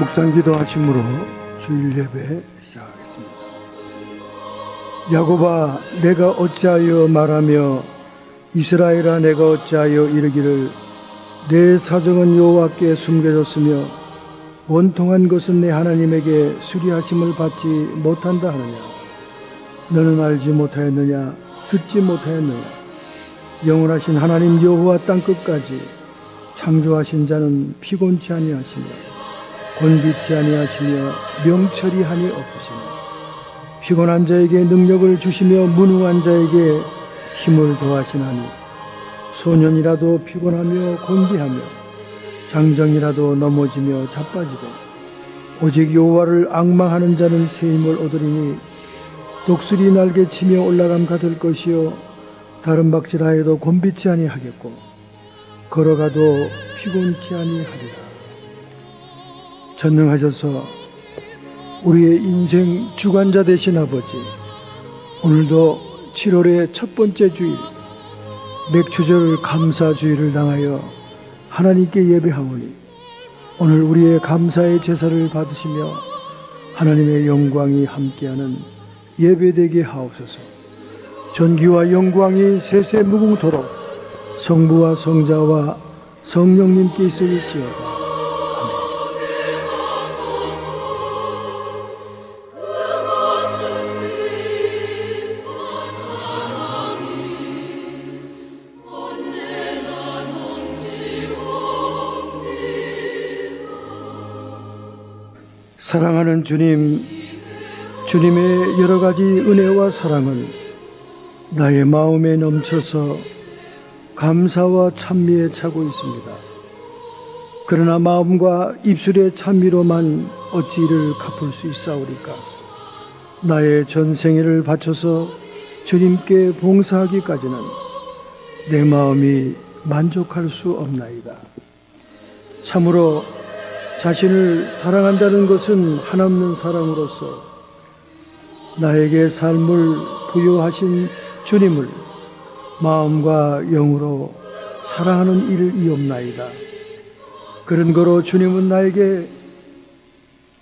묵상기도 아침으로 주일 예배 시작하겠습니다. 야곱아, 내가 어찌하여 말하며 이스라엘아, 내가 어찌하여 이르기를 내 사정은 여호와께 숨겨졌으며 원통한 것은 내 하나님에게 수리하심을 받지 못한다 하느냐. 너는 알지 못하였느냐, 듣지 못하였느냐. 영원하신 하나님 여호와 땅끝까지 창조하신 자는 피곤치 아니하시며 곤비치 아니하시며 명철이하니 없으시며 피곤한 자에게 능력을 주시며 무능한 자에게 힘을 더하시나니 소년이라도 피곤하며 곤비하며 장정이라도 넘어지며 자빠지고 오직 여호와를 앙망하는 자는 새 힘을 얻으리니 독수리 날개치며 올라감 같을 것이요 다른 박질하여도 곤비치 아니하겠고 걸어가도 피곤치 아니하리라. 전능하셔서 우리의 인생 주관자 되신 아버지, 오늘도 7월의 첫 번째 주일 맥추절 감사주일을 당하여 하나님께 예배하오니 오늘 우리의 감사의 제사를 받으시며 하나님의 영광이 함께하는 예배되게 하옵소서. 존귀와 영광이 세세 무궁토록 성부와 성자와 성령님께 있을지어다. 사랑하는 주님, 주님의 여러 가지 은혜와 사랑은 나의 마음에 넘쳐서 감사와 찬미에 차고 있습니다. 그러나 마음과 입술의 찬미로만 어찌 이를 갚을 수 있사오리까. 나의 전생애를 바쳐서 주님께 봉사하기까지는 내 마음이 만족할 수 없나이다. 참으로 자신을 사랑한다는 것은 한없는 사랑으로서 나에게 삶을 부여하신 주님을 마음과 영으로 사랑하는 일이옵나이다. 그런 거로 주님은 나에게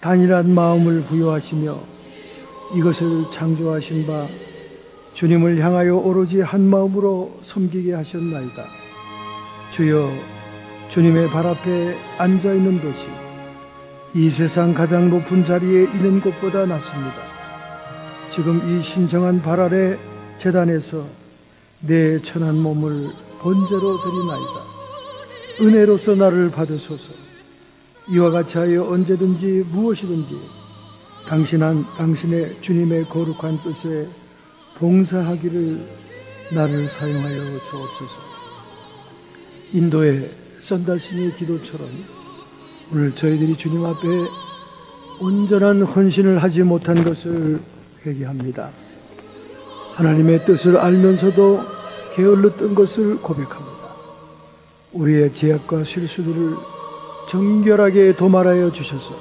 단일한 마음을 부여하시며 이것을 창조하신 바 주님을 향하여 오로지 한 마음으로 섬기게 하셨나이다. 주여, 주님의 발 앞에 앉아있는 것이 이 세상 가장 높은 자리에 있는 것보다 낫습니다. 지금 이 신성한 발 아래 제단에서 내 천한 몸을 번제로 드리나이다. 은혜로서 나를 받으소서. 이와 같이 하여 언제든지 무엇이든지 당신의 주님의 거룩한 뜻에 봉사하기를 나를 사용하여 주옵소서. 인도의 선다스의 기도처럼 오늘 저희들이 주님 앞에 온전한 헌신을 하지 못한 것을 회개합니다. 하나님의 뜻을 알면서도 게을렀던 것을 고백합니다. 우리의 죄악과 실수들을 정결하게 도말하여 주셔서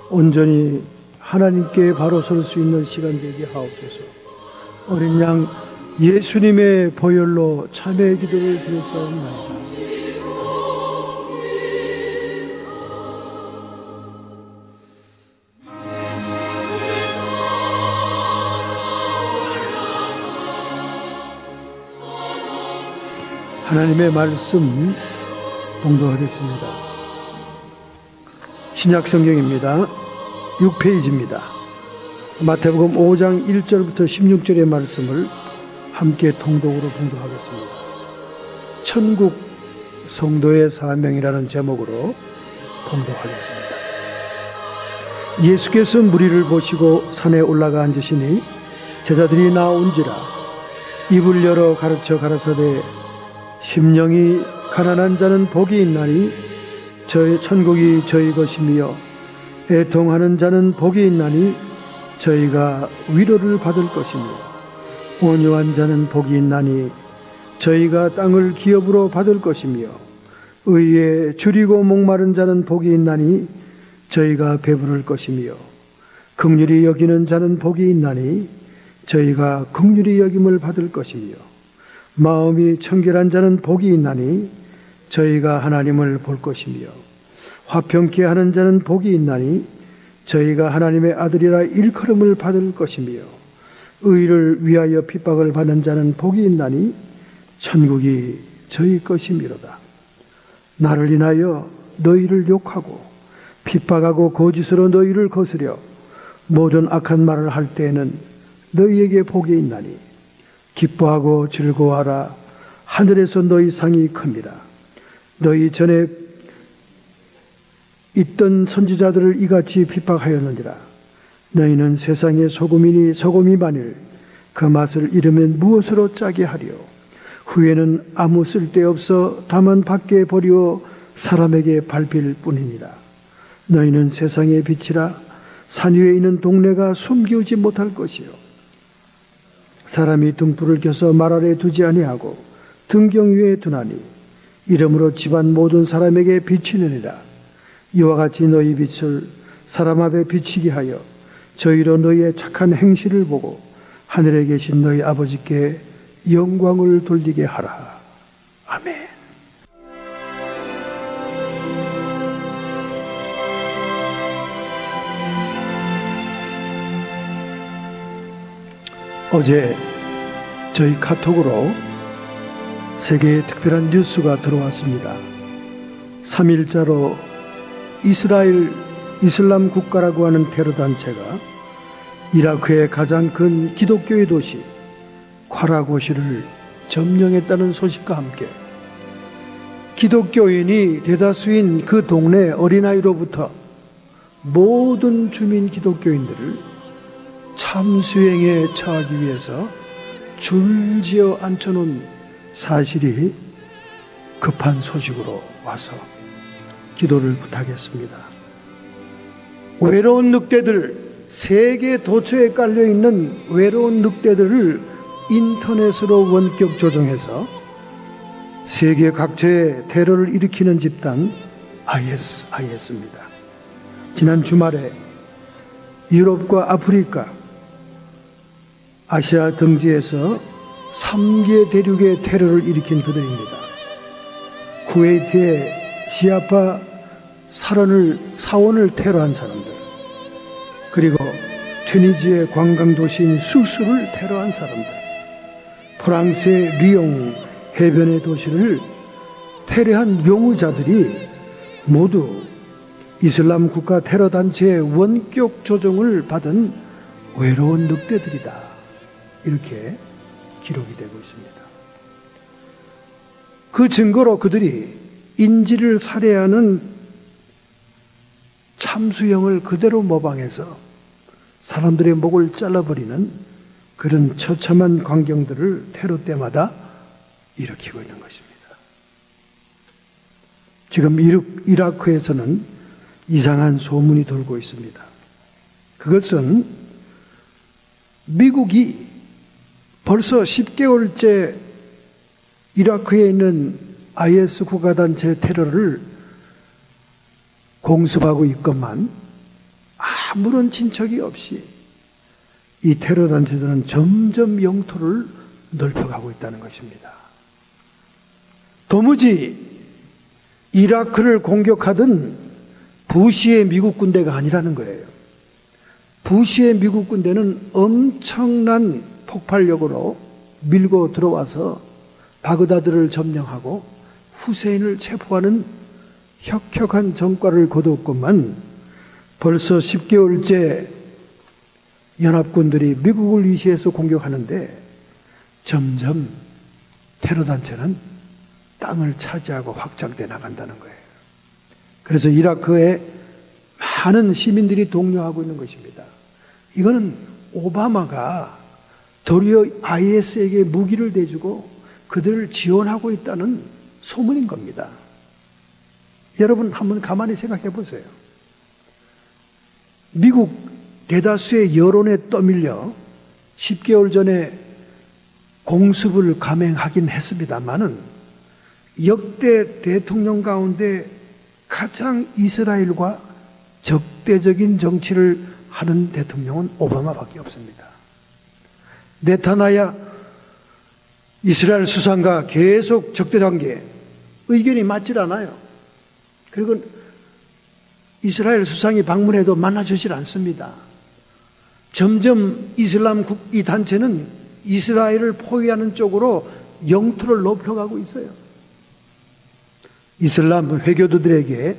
온전히 하나님께 바로 설 수 있는 시간 되게 하옵소서. 어린 양 예수님의 보혈로 참회의 기도를 드렸사옵나이다. 하나님의 말씀 봉독하겠습니다. 신약 성경입니다. 6페이지입니다. 마태복음 5장 1절부터 16절의 말씀을 함께 통독으로 봉독하겠습니다. 천국 성도의 사명이라는 제목으로 봉독하겠습니다. 예수께서 무리를 보시고 산에 올라가 앉으시니 제자들이 나온지라 입을 열어 가르쳐 가라사대 심령이 가난한 자는 복이 있나니 천국이 저희 것이며 애통하는 자는 복이 있나니 저희가 위로를 받을 것이며 온유한 자는 복이 있나니 저희가 땅을 기업으로 받을 것이며 의에 줄이고 목마른 자는 복이 있나니 저희가 배부를 것이며 긍휼히 여기는 자는 복이 있나니 저희가 긍휼히 여김을 받을 것이며 마음이 청결한 자는 복이 있나니 저희가 하나님을 볼 것이며 화평케 하는 자는 복이 있나니 저희가 하나님의 아들이라 일컬음을 받을 것이며 의를 위하여 핍박을 받는 자는 복이 있나니 천국이 저희 것이미로다. 나를 인하여 너희를 욕하고 핍박하고 거짓으로 너희를 거스려 모든 악한 말을 할 때에는 너희에게 복이 있나니 기뻐하고 즐거워하라. 하늘에서 너희 상이 큽니다. 너희 전에 있던 선지자들을 이같이 핍박하였느니라. 너희는 세상의 소금이니 소금이 만일 그 맛을 잃으면 무엇으로 짜게 하리요. 후에는 아무 쓸데없어 다만 밖에 버리워 사람에게 밟힐 뿐이니라. 너희는 세상의 빛이라. 산 위에 있는 동네가 숨기우지 못할 것이요. 사람이 등불을 켜서 말 아래 두지 아니하고 등경 위에 두나니 이러므로 집안 모든 사람에게 비치느니라. 이와 같이 너희 빛을 사람 앞에 비치게 하여 저희로 너희의 착한 행실을 보고 하늘에 계신 너희 아버지께 영광을 돌리게 하라. 아멘. 어제 저희 카톡으로 세계에 특별한 뉴스가 들어왔습니다. 3일자로 이스라엘 이슬람 국가라고 하는 테러 단체가 이라크의 가장 큰 기독교의 도시 콰라고시를 점령했다는 소식과 함께 기독교인이 대다수인 그 동네 어린아이로부터 모든 주민 기독교인들을 참수행에 처하기 위해서 줄지어 앉혀놓은 사실이 급한 소식으로 와서 기도를 부탁했습니다. 외로운 늑대들, 세계 도처에 깔려있는 외로운 늑대들을 인터넷으로 원격 조종해서 세계 각처에 테러를 일으키는 집단 IS입니다. 지난 주말에 유럽과 아프리카, 아시아 등지에서 3개 대륙의 테러를 일으킨 그들입니다. 쿠웨이트의 시아파 사원을 테러한 사람들, 그리고 튀니지의 관광도시인 수스를 테러한 사람들, 프랑스의 리옹 해변의 도시를 테러한 용의자들이 모두 이슬람 국가 테러 단체의 원격 조종을 받은 외로운 늑대들이다. 이렇게 기록이 되고 있습니다. 그 증거로 그들이 인질을 살해하는 참수형을 그대로 모방해서 사람들의 목을 잘라버리는 그런 처참한 광경들을 테러 때마다 일으키고 있는 것입니다. 지금 이라크에서는 이상한 소문이 돌고 있습니다. 그것은 미국이 벌써 10개월째 이라크에 있는 IS 국가단체 테러를 공습하고 있건만 아무런 진척이 없이 이 테러 단체들은 점점 영토를 넓혀가고 있다는 것입니다. 도무지 이라크를 공격하던 부시의 미국 군대가 아니라는 거예요. 부시의 미국 군대는 엄청난 폭발력으로 밀고 들어와서 바그다드를 점령하고 후세인을 체포하는 혁혁한 전과를 거두었건만 벌써 10개월째 연합군들이 미국을 위시해서 공격하는데 점점 테러단체는 땅을 차지하고 확장돼 나간다는 거예요. 그래서 이라크에 많은 시민들이 동요하고 있는 것입니다. 이거는 오바마가 도리어 IS에게 무기를 대주고 그들을 지원하고 있다는 소문인 겁니다. 여러분 한번 가만히 생각해 보세요. 미국 대다수의 여론에 떠밀려 10개월 전에 공습을 감행하긴 했습니다만은 역대 대통령 가운데 가장 이스라엘과 적대적인 정치를 하는 대통령은 오바마밖에 없습니다. 네타냐후 이스라엘 수상과 계속 적대관계, 의견이 맞질 않아요. 그리고 이스라엘 수상이 방문해도 만나주질 않습니다. 점점 이슬람 이 단체는 이스라엘을 포위하는 쪽으로 영토를 높여가고 있어요. 이슬람 회교도들에게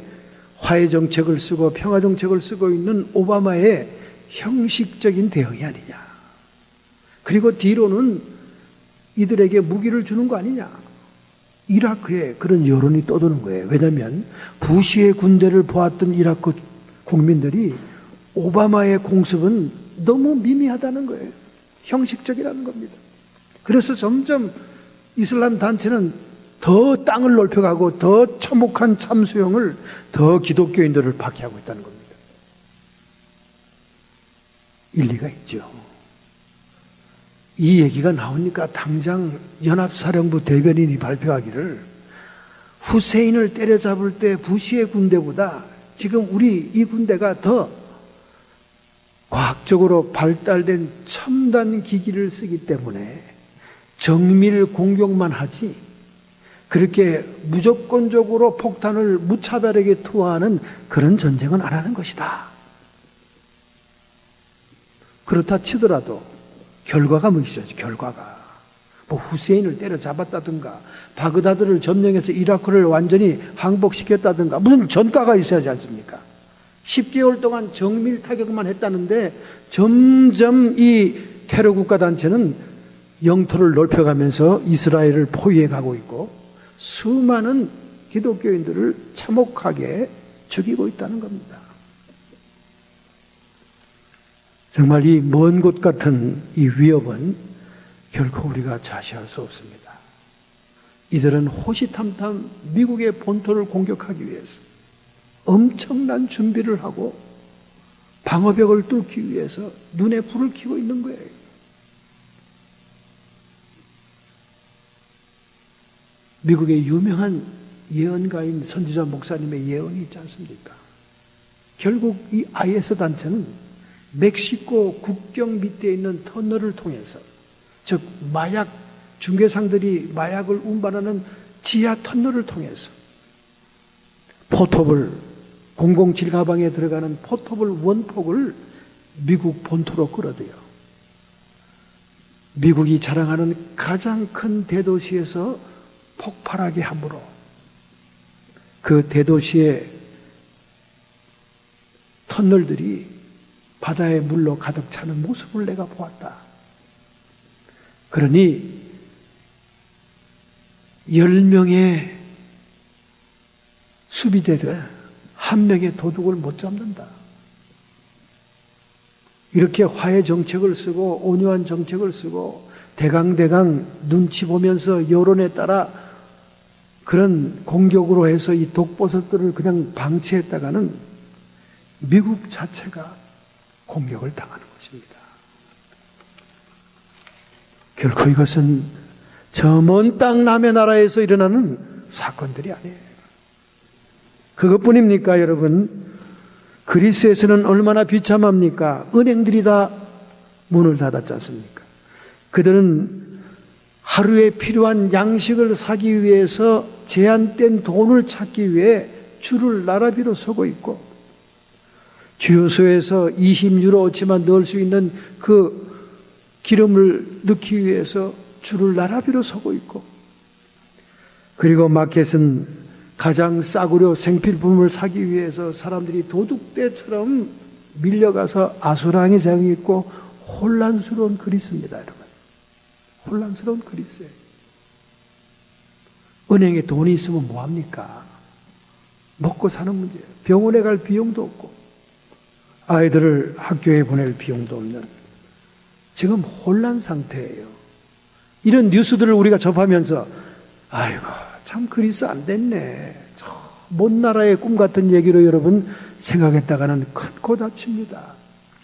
화해 정책을 쓰고 평화 정책을 쓰고 있는 오바마의 형식적인 대응이 아니냐. 그리고 뒤로는 이들에게 무기를 주는 거 아니냐. 이라크에 그런 여론이 떠도는 거예요. 왜냐하면 부시의 군대를 보았던 이라크 국민들이 오바마의 공습은 너무 미미하다는 거예요. 형식적이라는 겁니다. 그래서 점점 이슬람 단체는 더 땅을 넓혀가고 더 처목한 참수형을 더 기독교인들을 박해하고 있다는 겁니다. 일리가 있죠. 이 얘기가 나오니까 당장 연합사령부 대변인이 발표하기를 후세인을 때려잡을 때 부시의 군대보다 지금 우리 이 군대가 더 과학적으로 발달된 첨단 기기를 쓰기 때문에 정밀 공격만 하지 그렇게 무조건적으로 폭탄을 무차별하게 투하하는 그런 전쟁은 안 하는 것이다. 그렇다 치더라도 결과가 뭐 있어야지. 결과가 뭐 후세인을 때려잡았다든가 바그다드를 점령해서 이라크를 완전히 항복시켰다든가 무슨 전과가 있어야지 않습니까? 10개월 동안 정밀 타격만 했다는데 점점 이 테러 국가 단체는 영토를 넓혀가면서 이스라엘을 포위해 가고 있고 수많은 기독교인들을 참혹하게 죽이고 있다는 겁니다. 정말 이 먼 곳 같은 이 위협은 결코 우리가 좌시할 수 없습니다. 이들은 호시탐탐 미국의 본토를 공격하기 위해서 엄청난 준비를 하고 방어벽을 뚫기 위해서 눈에 불을 켜고 있는 거예요. 미국의 유명한 예언가인 선지자 목사님의 예언이 있지 않습니까? 결국 이 IS 단체는 멕시코 국경 밑에 있는 터널을 통해서, 즉 마약 중개상들이 마약을 운반하는 지하 터널을 통해서 포톱을 007 가방에 들어가는 포톱을 원폭을 미국 본토로 끌어들여 미국이 자랑하는 가장 큰 대도시에서 폭발하게 함으로 그 대도시의 터널들이 바다의 물로 가득 차는 모습을 내가 보았다. 그러니 10명의 수비대도 한 명의 도둑을 못 잡는다. 이렇게 화해 정책을 쓰고 온유한 정책을 쓰고 대강대강 눈치 보면서 여론에 따라 그런 공격으로 해서 이 독버섯들을 그냥 방치했다가는 미국 자체가 공격을 당하는 것입니다. 결코 이것은 저 먼 땅 남의 나라에서 일어나는 사건들이 아니에요. 그것뿐입니까, 여러분? 그리스에서는 얼마나 비참합니까? 은행들이 다 문을 닫았지 않습니까? 그들은 하루에 필요한 양식을 사기 위해서 제한된 돈을 찾기 위해 줄을 나라비로 서고 있고, 주유소에서 20유로어치만 넣을 수 있는 그 기름을 넣기 위해서 줄을 나라비로 서고 있고, 그리고 마켓은 가장 싸구려 생필품을 사기 위해서 사람들이 도둑떼처럼 밀려가서 아수라장에 있고 혼란스러운 그리스입니다, 여러분. 혼란스러운 그리스예요. 은행에 돈이 있으면 뭐합니까? 먹고 사는 문제예요. 병원에 갈 비용도 없고 아이들을 학교에 보낼 비용도 없는 지금 혼란 상태예요. 이런 뉴스들을 우리가 접하면서 아이고 참 그리스 안 됐네. 먼 나라의 꿈 같은 얘기로 여러분 생각했다가는 큰 코 다칩니다.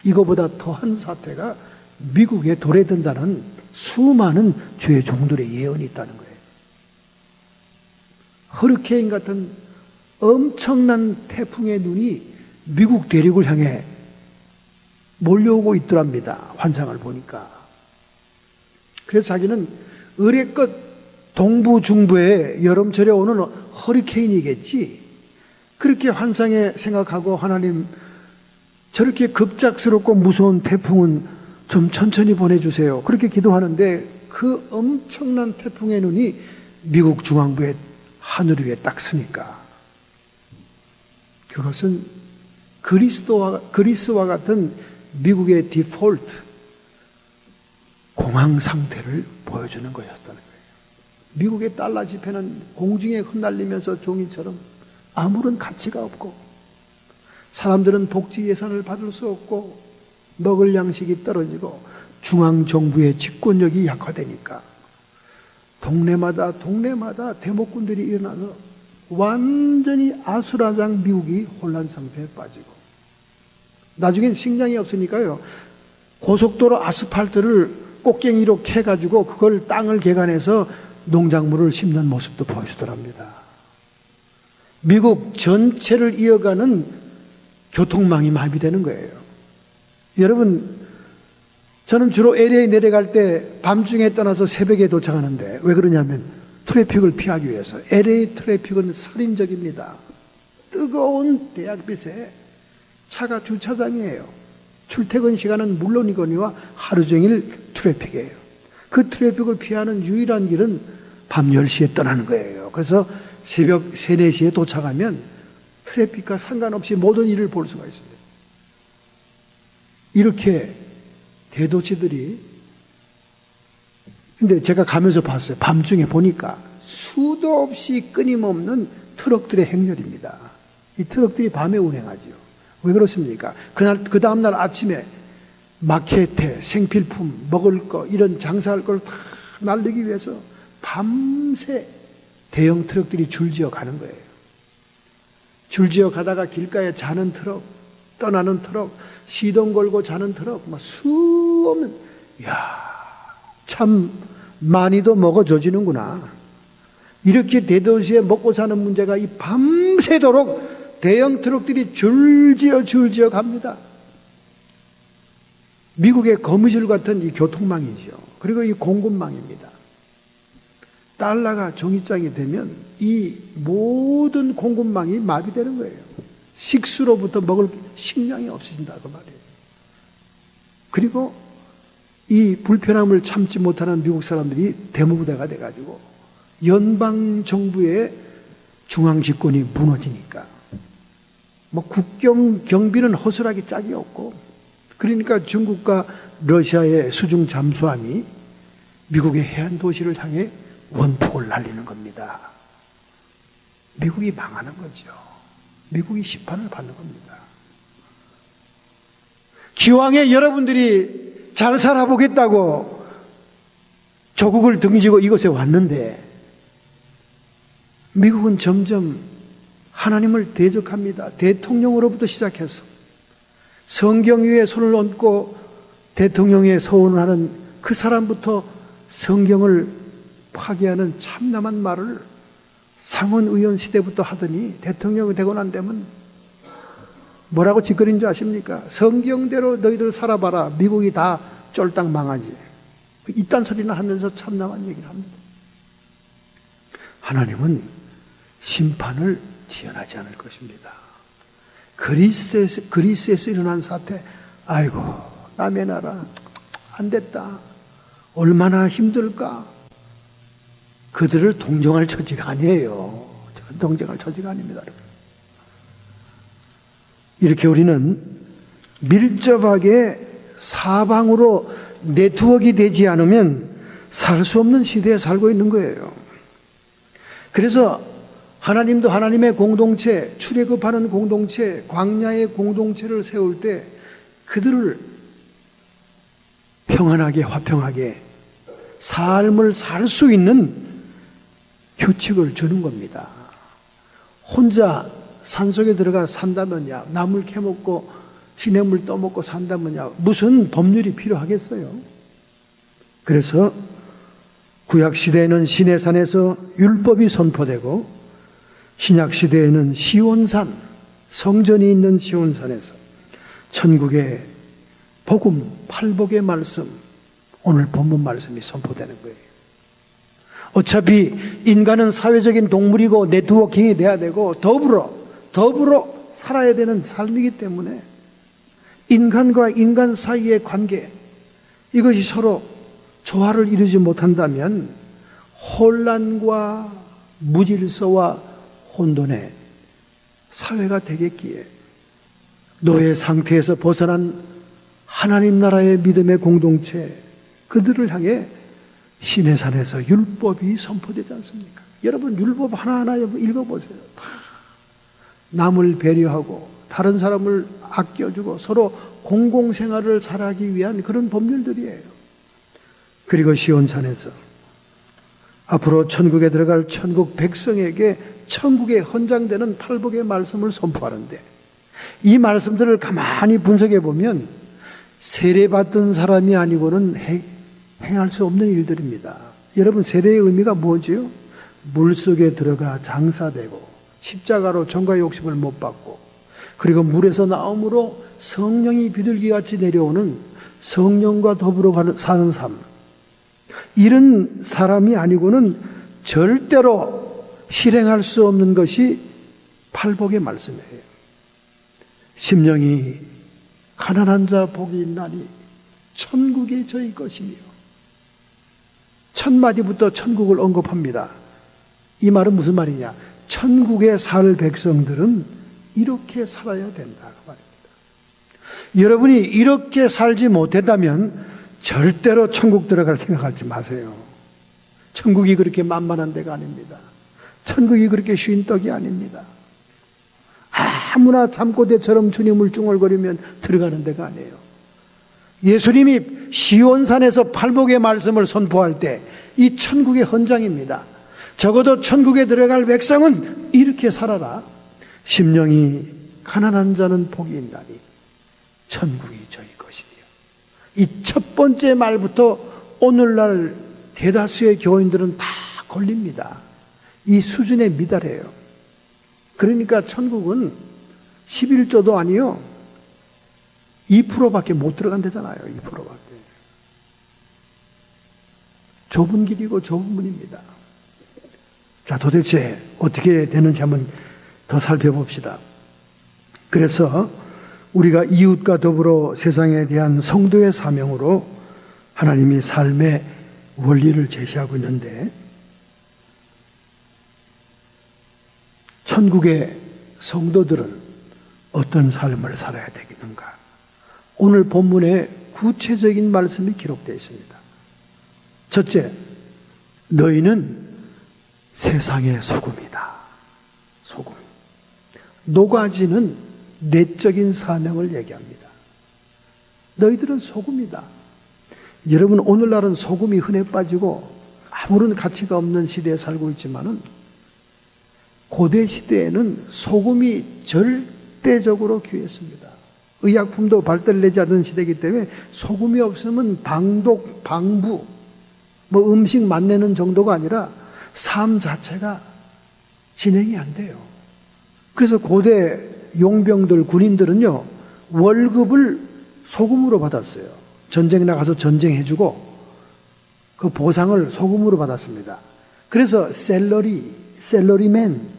이거보다 더한 사태가 미국에 도래된다는 수많은 주의 종들의 예언이 있다는 거예요. 허리케인 같은 엄청난 태풍의 눈이 미국 대륙을 향해 몰려오고 있더랍니다. 환상을 보니까. 그래서 자기는 의례껏 동부 중부에 여름철에 오는 허리케인이겠지. 그렇게 환상에 생각하고 하나님 저렇게 급작스럽고 무서운 태풍은 좀 천천히 보내주세요. 그렇게 기도하는데 그 엄청난 태풍의 눈이 미국 중앙부의 하늘 위에 딱 서니까 그것은 그리스와 같은 미국의 디폴트 공황 상태를 보여주는 거였다는 거예요. 미국의 달러 지폐는 공중에 흩날리면서 종이처럼 아무런 가치가 없고 사람들은 복지 예산을 받을 수 없고 먹을 양식이 떨어지고 중앙정부의 집권력이 약화되니까 동네마다 대목군들이 일어나서 완전히 아수라장 미국이 혼란 상태에 빠지고 나중엔 식량이 없으니까요 고속도로 아스팔트를 꽃갱이로 캐가지고 그걸 땅을 개간해서 농작물을 심는 모습도 보여주더랍니다. 미국 전체를 이어가는 교통망이 마비되는 거예요. 여러분, 저는 주로 LA 내려갈 때 밤중에 떠나서 새벽에 도착하는데 왜 그러냐면 트래픽을 피하기 위해서. LA 트래픽은 살인적입니다. 뜨거운 대학빛에 차가 주차장이에요. 출퇴근 시간은 물론이거니와 하루 종일 트래픽이에요. 그 트래픽을 피하는 유일한 길은 밤 10시에 떠나는 거예요. 그래서 새벽 3, 4시에 도착하면 트래픽과 상관없이 모든 일을 볼 수가 있습니다. 이렇게 대도시들이, 근데 제가 가면서 봤어요. 밤중에 보니까 수도 없이 끊임없는 트럭들의 행렬입니다. 이 트럭들이 밤에 운행하죠. 왜 그렇습니까? 그 다음날 아침에 마케테, 생필품, 먹을 거, 이런 장사할 걸 다 날리기 위해서 밤새 대형 트럭들이 줄지어 가는 거예요. 줄지어 가다가 길가에 자는 트럭, 떠나는 트럭, 시동 걸고 자는 트럭, 막 수없는, 참 많이도 먹어줘지는구나. 이렇게 대도시에 먹고 사는 문제가 이 밤새도록 대형 트럭들이 줄지어 갑니다. 미국의 거미줄 같은 이 교통망이죠. 그리고 이 공급망입니다. 달러가 종이장이 되면 이 모든 공급망이 마비되는 거예요. 식수로부터 먹을 식량이 없어진다고 말이에요. 그리고 이 불편함을 참지 못하는 미국 사람들이 대모부대가 돼가지고 연방정부의 중앙집권이 무너지니까 뭐 국경 경비는 허술하게 짝이 없고, 그러니까 중국과 러시아의 수중 잠수함이 미국의 해안 도시를 향해 원폭을 날리는 겁니다. 미국이 망하는 거죠. 미국이 심판을 받는 겁니다. 기왕에 여러분들이 잘 살아보겠다고 조국을 등지고 이곳에 왔는데 미국은 점점 하나님을 대적합니다. 대통령으로부터 시작해서 성경 위에 손을 얹고 대통령의 서원을 하는 그 사람부터 성경을 파괴하는 참담한 말을 상원 의원 시대부터 하더니 대통령이 되고 난 다음은 뭐라고 짓거린 줄 아십니까? 성경대로 너희들 살아봐라. 미국이 다 쫄딱 망하지. 이딴 소리나 하면서 참담한 얘기를 합니다. 하나님은 심판을 지연하지 않을 것입니다. 그리스에서 일어난 사태, 아이고 남의 나라 안 됐다, 얼마나 힘들까. 그들을 동정할 처지가 아니에요. 저는 동정할 처지가 아닙니다. 이렇게 우리는 밀접하게 사방으로 네트워크가 되지 않으면 살 수 없는 시대에 살고 있는 거예요. 그래서 하나님도 하나님의 공동체, 출애굽하는 공동체, 광야의 공동체를 세울 때 그들을 평안하게 화평하게 삶을 살 수 있는 규칙을 주는 겁니다. 혼자 산속에 들어가 산다면야, 나물 캐먹고 시냇물 떠먹고 산다면야 무슨 법률이 필요하겠어요? 그래서 구약시대에는 시내산에서 율법이 선포되고 신약시대에는 시온산, 성전이 있는 시온산에서 천국의 복음, 팔복의 말씀, 오늘 본문 말씀이 선포되는 거예요. 어차피 인간은 사회적인 동물이고 네트워킹이 돼야 되고 더불어 더불어 살아야 되는 삶이기 때문에 인간과 인간 사이의 관계, 이것이 서로 조화를 이루지 못한다면 혼란과 무질서와 혼돈의 사회가 되겠기에 노예 상태에서 벗어난 하나님 나라의 믿음의 공동체, 그들을 향해 시내산에서 율법이 선포되지 않습니까? 여러분, 율법 하나하나 읽어보세요. 다 남을 배려하고 다른 사람을 아껴주고 서로 공공생활을 잘하기 위한 그런 법률들이에요. 그리고 시온산에서 앞으로 천국에 들어갈 천국 백성에게 천국에 헌장되는 팔복의 말씀을 선포하는데, 이 말씀들을 가만히 분석해 보면 세례받던 사람이 아니고는 행할 수 없는 일들입니다. 여러분, 세례의 의미가 뭐지요? 물속에 들어가 장사되고 십자가로 정과 욕심을 못 받고, 그리고 물에서 나옴으로 성령이 비둘기같이 내려오는 성령과 더불어 사는 삶, 이런 사람이 아니고는 절대로 실행할 수 없는 것이 팔복의 말씀이에요. 심령이 가난한 자 복이 있나니 천국이 저희 것이며, 첫 마디부터 천국을 언급합니다. 이 말은 무슨 말이냐? 천국에 살 백성들은 이렇게 살아야 된다, 그 말입니다. 여러분이 이렇게 살지 못했다면 절대로 천국 들어갈 생각하지 마세요. 천국이 그렇게 만만한 데가 아닙니다. 천국이 그렇게 쉬운 떡이 아닙니다. 아무나 잠꼬대처럼 주님을 중얼거리면 들어가는 데가 아니에요. 예수님이 시온산에서 팔복의 말씀을 선포할 때 이 천국의 헌장입니다. 적어도 천국에 들어갈 백성은 이렇게 살아라. 심령이 가난한 자는 복이 있나니 천국이 저희 것이며. 이 첫 번째 말부터 오늘날 대다수의 교인들은 다 걸립니다. 이 수준에 미달해요. 그러니까 천국은 11조도 아니요, 2%밖에 못 들어간다잖아요. 2%밖에. 좁은 길이고 좁은 문입니다. 자, 도대체 어떻게 되는지 한번 더 살펴봅시다. 그래서 우리가 이웃과 더불어 세상에 대한 성도의 사명으로 하나님이 삶의 원리를 제시하고 있는데, 천국의 성도들은 어떤 삶을 살아야 되겠는가? 오늘 본문에 구체적인 말씀이 기록되어 있습니다. 첫째, 너희는 세상의 소금이다. 소금. 노가지는 내적인 사명을 얘기합니다. 너희들은 소금이다. 여러분, 오늘날은 소금이 흔해 빠지고 아무런 가치가 없는 시대에 살고 있지만은, 고대 시대에는 소금이 절대적으로 귀했습니다. 의약품도 발달되지 않은 시대이기 때문에 소금이 없으면 방독, 방부, 음식 맛내는 정도가 아니라 삶 자체가 진행이 안 돼요. 그래서 고대 용병들, 군인들은요, 월급을 소금으로 받았어요. 전쟁에 나가서 전쟁해주고 그 보상을 소금으로 받았습니다. 그래서 셀러리맨,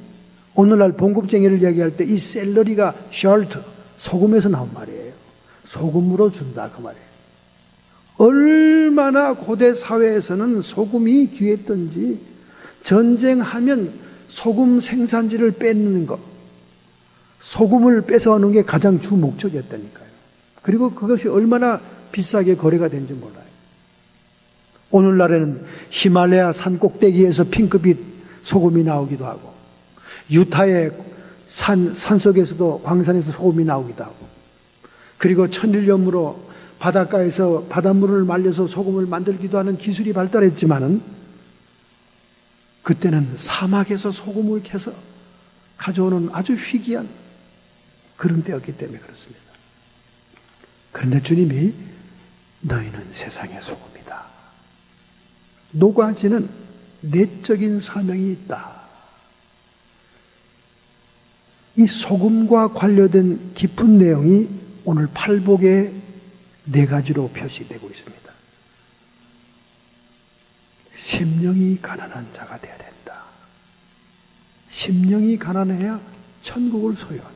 오늘날 봉급쟁이를 이야기할 때 이 셀러리가 셜트, 소금에서 나온 말이에요. 소금으로 준다, 그 말이에요. 얼마나 고대 사회에서는 소금이 귀했던지, 전쟁하면 소금 생산지를 뺏는 것, 소금을 뺏어오는 게 가장 주 목적이었다니까요. 그리고 그것이 얼마나 비싸게 거래가 되는지 몰라요. 오늘날에는 히말라야 산 꼭대기에서 핑크빛 소금이 나오기도 하고, 유타의 산속에서도 광산에서 소금이 나오기도 하고, 그리고 천일염으로 바닷가에서 바닷물을 말려서 소금을 만들기도 하는 기술이 발달했지만은, 그때는 사막에서 소금을 캐서 가져오는 아주 희귀한 그런 때였기 때문에 그렇습니다. 그런데 주님이 너희는 세상의 소금이다. 노가지는 내적인 사명이 있다. 이 소금과 관련된 깊은 내용이 오늘 팔복의 4가지로 표시되고 있습니다. 심령이 가난한 자가 되어야 된다. 심령이 가난해야 천국을 소유한다.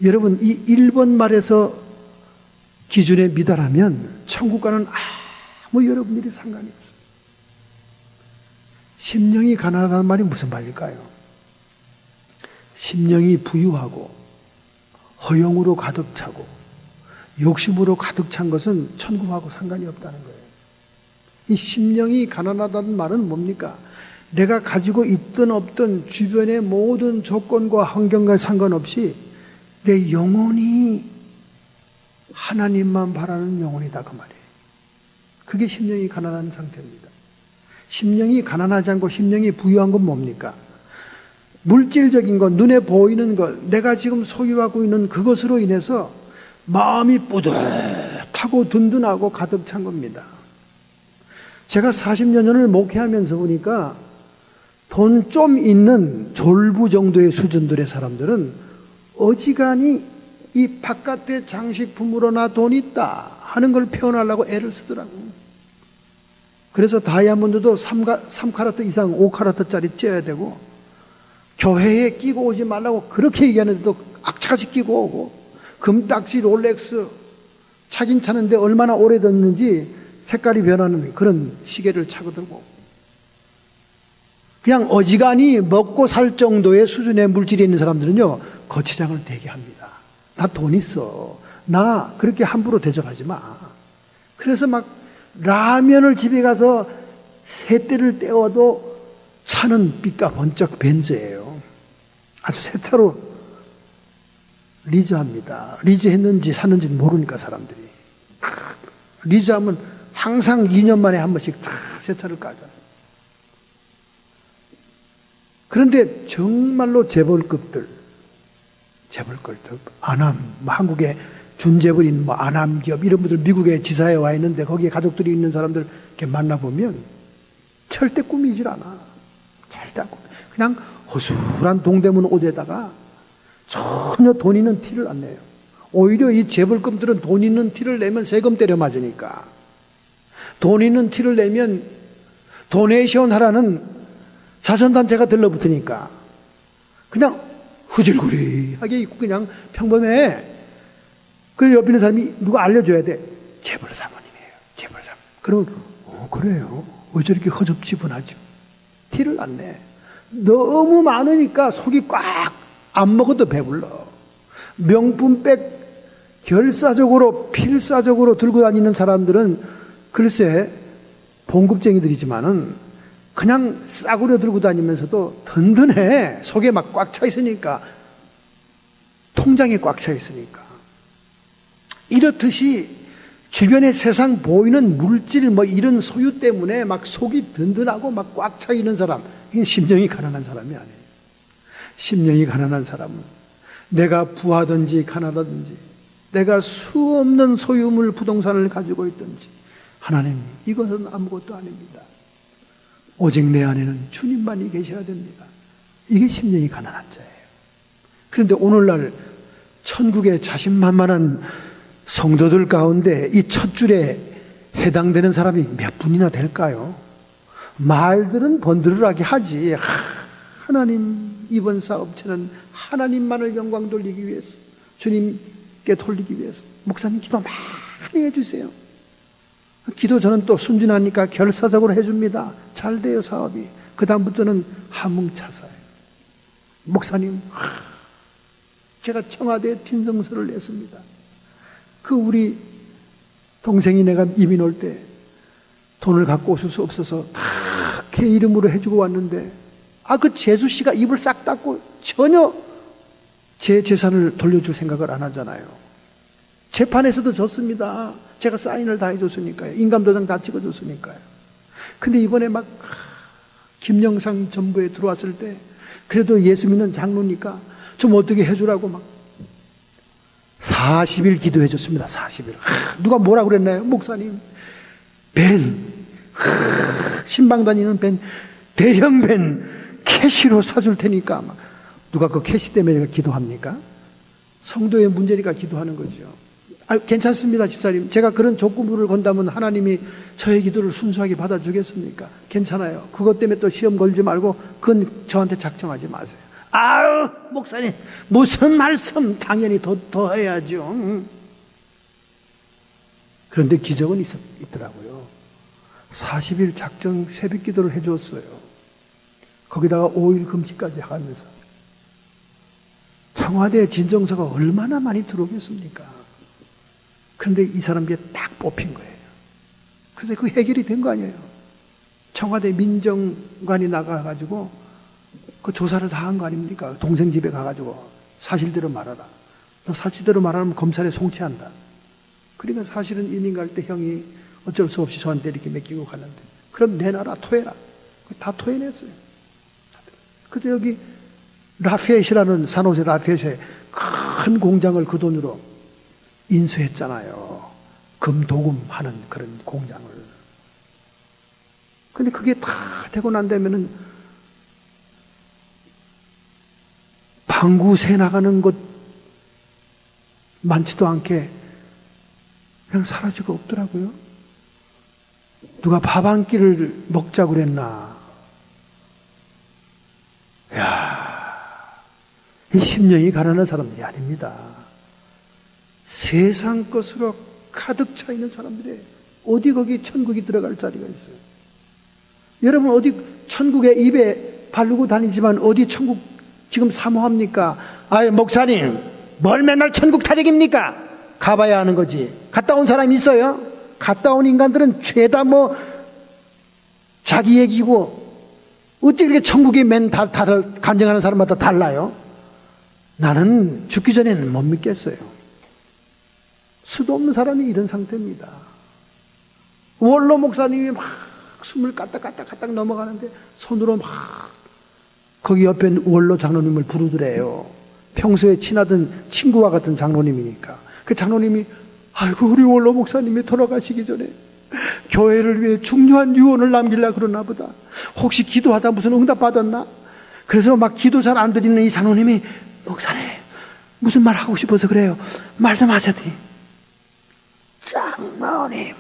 여러분, 이 1번 말에서 기준에 미달하면 천국과는 아무 여러분들이 상관이 없어요. 심령이 가난하다는 말이 무슨 말일까요? 심령이 부유하고 허영으로 가득 차고 욕심으로 가득 찬 것은 천국하고 상관이 없다는 거예요. 이 심령이 가난하다는 말은 뭡니까? 내가 가지고 있든 없든 주변의 모든 조건과 환경과 상관없이 내 영혼이 하나님만 바라는 영혼이다, 그 말이에요. 그게 심령이 가난한 상태입니다. 심령이 가난하지 않고 심령이 부유한 건 뭡니까? 물질적인 것, 눈에 보이는 것, 내가 지금 소유하고 있는 그것으로 인해서 마음이 뿌듯하고 든든하고 가득 찬 겁니다. 제가 40여 년을 목회하면서 보니까 돈 좀 있는 졸부 정도의 수준들의 사람들은 어지간히 이 바깥에 장식품으로 나 돈 있다 하는 걸 표현하려고 애를 쓰더라고요. 그래서 다이아몬드도 3카라트 이상 5카라트짜리 쪄야 되고 교회에 끼고 오지 말라고 그렇게 얘기하는데도 악착같이 끼고 오고 금딱지 롤렉스 차긴 차는데 얼마나 오래됐는지 색깔이 변하는 그런 시계를 차고 들고 그냥 어지간히 먹고 살 정도의 수준의 물질이 있는 사람들은요 거치장을 대게 합니다. 나 돈 있어. 나 그렇게 함부로 대접하지 마. 그래서 막 라면을 집에 가서 세 대를 때워도 차는 빛과 번쩍 벤츠예요. 아주 새 차로 리즈합니다. 리즈했는지 샀는지 모르니까 사람들이. 리즈하면 항상 2년 만에 한 번씩 다 새 차를 까줘요. 그런데 정말로 재벌급들, 아남, 한국에 준재벌인 아남 기업 이런 분들 미국에 지사에 와 있는데 거기에 가족들이 있는 사람들 이렇게 만나보면 절대 꾸미질 않아. 절대 안 꾸미. 그냥 허술한 동대문 옷에다가 전혀 돈 있는 티를 안 내요. 오히려 이 재벌급들은 돈 있는 티를 내면 세금 때려 맞으니까. 돈 있는 티를 내면 도네이션 하라는 자선단체가 들러붙으니까 그냥 흐질구리하게 입고 그냥 평범해. 그 옆에 있는 사람이 누가 알려줘야 돼. 재벌 사모님이에요. 재벌 사모님. 그러면 그래요. 왜 저렇게 허접지근하죠? 티를 안 내. 너무 많으니까 속이 꽉 안 먹어도 배불러. 명품백 결사적으로 필사적으로 들고 다니는 사람들은 글쎄 봉급쟁이들이지만은 그냥 싸구려 들고 다니면서도 든든해. 속에 막 꽉 차 있으니까. 통장에 꽉 차 있으니까. 이렇듯이 주변에 세상 보이는 물질 이런 소유 때문에 막 속이 든든하고 막 꽉 차 있는 사람, 이게 심령이 가난한 사람이 아니에요. 심령이 가난한 사람은 내가 부하든지 가난하든지 내가 수없는 소유물 부동산을 가지고 있든지 하나님 이것은 아무것도 아닙니다. 오직 내 안에는 주님만이 계셔야 됩니다. 이게 심령이 가난한 자예요. 그런데 오늘날 천국의 자신만만한 성도들 가운데 이 첫 줄에 해당되는 사람이 몇 분이나 될까요? 말들은 번드르르하게 하지. 하나님 이번 사업체는 하나님만을 영광 돌리기 위해서 주님께 돌리기 위해서 목사님 기도 많이 해주세요. 기도 저는 또 순진하니까 결사적으로 해줍니다. 잘 돼요 사업이. 그 다음부터는 하뭉차사예요. 목사님 제가 청와대에 진성서를 냈습니다. 그 우리 동생이 내가 이민 올 때 돈을 갖고 오실 수 없어서 다 걔 이름으로 해주고 왔는데 그 재수씨가 입을 싹 닫고 전혀 제 재산을 돌려줄 생각을 안 하잖아요. 재판에서도 졌습니다. 제가 사인을 다 해줬으니까요. 인감도장 다 찍어줬으니까요. 근데 이번에 막 김영상 전부에 들어왔을 때 그래도 예수 믿는 장로니까 좀 어떻게 해주라고 막 40일 기도해줬습니다. 40일. 누가 뭐라 그랬나요? 목사님 신방 다니는 대형 캐시로 사줄 테니까 막 누가 그 캐시 때문에 기도합니까? 성도의 문제니까 기도하는 거죠. 괜찮습니다 집사님. 제가 그런 조건부를 건다면 하나님이 저의 기도를 순수하게 받아주겠습니까? 괜찮아요. 그것 때문에 또 시험 걸지 말고 그건 저한테 작정하지 마세요. 아유, 목사님, 무슨 말씀? 당연히 더 해야죠. 그런데 기적은 있더라고요. 40일 작정 새벽 기도를 해줬어요. 거기다가 5일 금식까지 하면서. 청와대 진정서가 얼마나 많이 들어오겠습니까? 그런데 이 사람이 딱 뽑힌 거예요. 그래서 그 해결이 된 거 아니에요. 청와대 민정관이 나가가지고 그 조사를 다 한 거 아닙니까? 동생 집에 가가지고 사실대로 말하라. 너 사실대로 말하면 검찰에 송치한다. 그러니까 사실은 이민 갈 때 형이 어쩔 수 없이 저한테 이렇게 맡기고 갔는데, 그럼 내놔라, 토해라. 다 토해냈어요. 그래서 여기 라피엣이라는 산호세 라피엣에 큰 공장을 그 돈으로 인수했잖아요. 금도금 하는 그런 공장을. 근데 그게 다 되고 난 다음에는 방구 새 나가는 곳 많지도 않게 그냥 사라지고 없더라고요. 누가 밥 한 끼를 먹자고 그랬나. 이 심령이 가난한 사람들이 아닙니다. 세상 것으로 가득 차 있는 사람들이 어디 거기 천국이 들어갈 자리가 있어요. 여러분 어디 천국에 입에 바르고 다니지만 어디 천국 지금 사모합니까? 아유, 목사님, 뭘 맨날 천국 타령입니까? 가봐야 하는 거지. 갔다 온 사람 있어요? 갔다 온 인간들은 죄다 자기 얘기고, 어찌 이렇게 천국이 다들 간증하는 사람마다 달라요? 나는 죽기 전에는 못 믿겠어요. 수도 없는 사람이 이런 상태입니다. 원로 목사님이 막 숨을 까딱까딱 넘어가는데 손으로 막 거기 옆에 원로 장로님을 부르더래요. 평소에 친하던 친구와 같은 장로님이니까. 그 장로님이 아이고 우리 원로 목사님이 돌아가시기 전에 교회를 위해 중요한 유언을 남기려고 그러나 보다. 혹시 기도하다 무슨 응답 받았나? 그래서 막 기도 잘 안 드리는 이 장로님이 목사님 무슨 말 하고 싶어서 그래요. 말 좀 하셨더니 장로님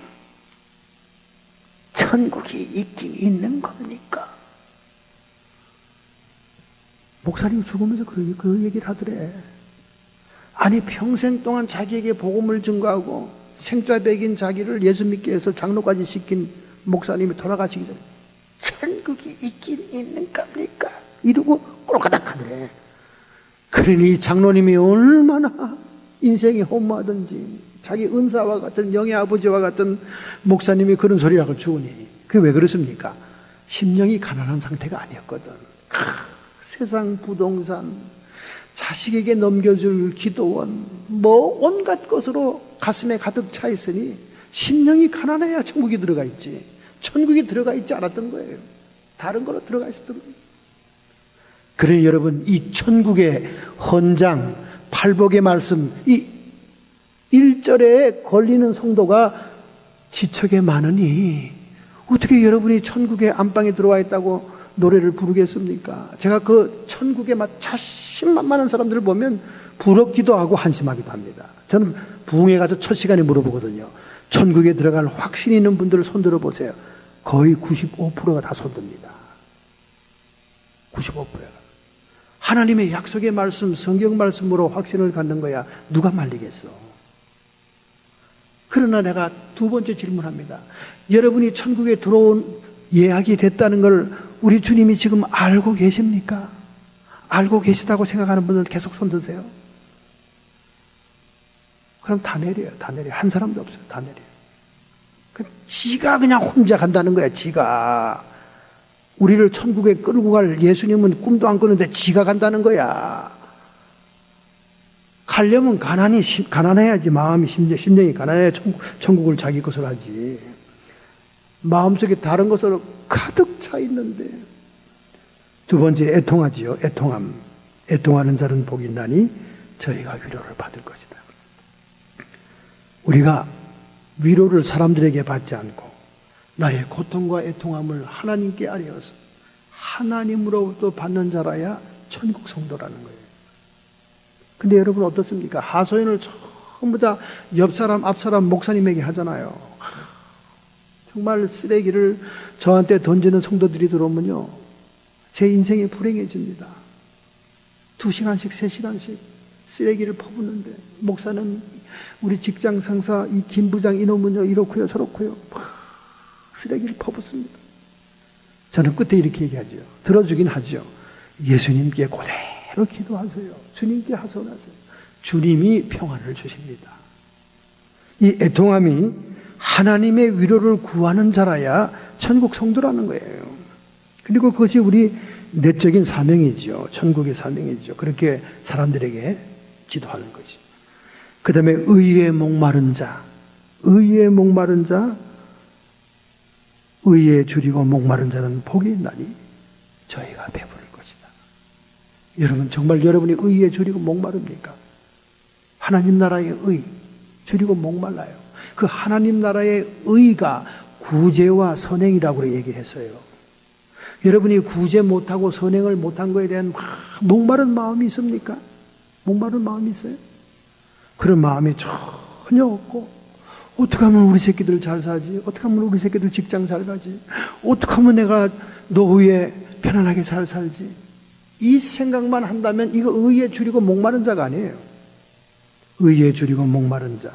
천국이 있긴 있는 겁니까? 목사님 죽으면서 그 얘기를 하더래. 아니 평생 동안 자기에게 복음을 증거하고 생자백인 자기를 예수 믿게 해서 장로까지 시킨 목사님이 돌아가시기 전에 천국이 있긴 있는 겁니까? 이러고 꼴까닥 하더래. 그러니 장로님이 얼마나 인생이 허무하든지 자기 은사와 같은 영의 아버지와 같은 목사님이 그런 소리를 하고 죽으니 그게 왜 그렇습니까? 심령이 가난한 상태가 아니었거든. 세상 부동산, 자식에게 넘겨줄 기도원, 온갖 것으로 가슴에 가득 차 있으니 심령이 가난해야 천국이 들어가 있지. 천국이 들어가 있지 않았던 거예요. 다른 거로 들어가 있었던 거예요. 그러니 여러분 이 천국의 헌장, 팔복의 말씀, 이 1절에 걸리는 성도가 지척에 많으니 어떻게 여러분이 천국의 안방에 들어와 있다고 노래를 부르겠습니까? 제가 그 천국에 자신만만한 사람들을 보면 부럽기도 하고 한심하기도 합니다. 저는 부흥회 가서 첫 시간에 물어보거든요. 천국에 들어갈 확신 있는 분들을 손들어 보세요. 거의 95%가 다 손듭니다. 95%가. 하나님의 약속의 말씀, 성경 말씀으로 확신을 갖는 거야 누가 말리겠어? 그러나 내가 두 번째 질문합니다. 여러분이 천국에 들어온 예약이 됐다는 걸 우리 주님이 지금 알고 계십니까? 알고 계시다고 생각하는 분들 계속 손 드세요. 그럼 다 내려요. 다 내려요. 한 사람도 없어요. 다 내려요. 지가 그냥 혼자 간다는 거야. 지가. 우리를 천국에 끌고 갈 예수님은 꿈도 안 꾸는데 지가 간다는 거야. 가려면 가난해야지. 마음이 심령이 가난해야 천국을 자기 것으로 하지. 마음속에 다른 것으로 가득 차 있는데. 두 번째 애통하지요. 애통함. 애통하는 자는 복이 있나니 저희가 위로를 받을 것이다. 우리가 위로를 사람들에게 받지 않고 나의 고통과 애통함을 하나님께 알려서 하나님으로부터 받는 자라야 천국 성도라는 거예요. 근데 여러분 어떻습니까? 하소연을 전부 다 옆사람 앞사람 목사님에게 하잖아요. 정말 쓰레기를 저한테 던지는 성도들이 들어오면요 제 인생이 불행해집니다. 2시간씩 3시간씩 쓰레기를 퍼붓는데, 목사는 우리 직장 상사 이 김 부장 이놈은요 이렇고요 저렇고요 막 쓰레기를 퍼붓습니다. 저는 끝에 이렇게 얘기하죠. 들어주긴 하죠. 예수님께 그대로 기도하세요. 주님께 하소연하세요. 주님이 평안을 주십니다. 이 애통함이 하나님의 위로를 구하는 자라야 천국 성도라는 거예요. 그리고 그것이 우리 내적인 사명이죠. 천국의 사명이죠. 그렇게 사람들에게 기도하는 거지. 그 다음에 의에 목마른 자, 의에 목마른 자, 의에 줄이고 목마른 자는 복이 있나니 저희가 배부를 것이다. 여러분, 정말 여러분이 의에 줄이고 목마릅니까? 하나님 나라의 의, 줄이고 목말라요. 그 하나님 나라의 의가 구제와 선행이라고 얘기를 했어요. 여러분이 구제 못하고 선행을 못한 거에 대한 목마른 마음이 있습니까? 목마른 마음이 있어요? 그런 마음이 전혀 없고, 어떻게 하면 우리 새끼들 잘 사지? 어떻게 하면 우리 새끼들 직장 잘 가지? 어떻게 하면 내가 노후에 편안하게 잘 살지? 이 생각만 한다면 이거 의에 줄이고 목마른 자가 아니에요. 의에 줄이고 목마른 자,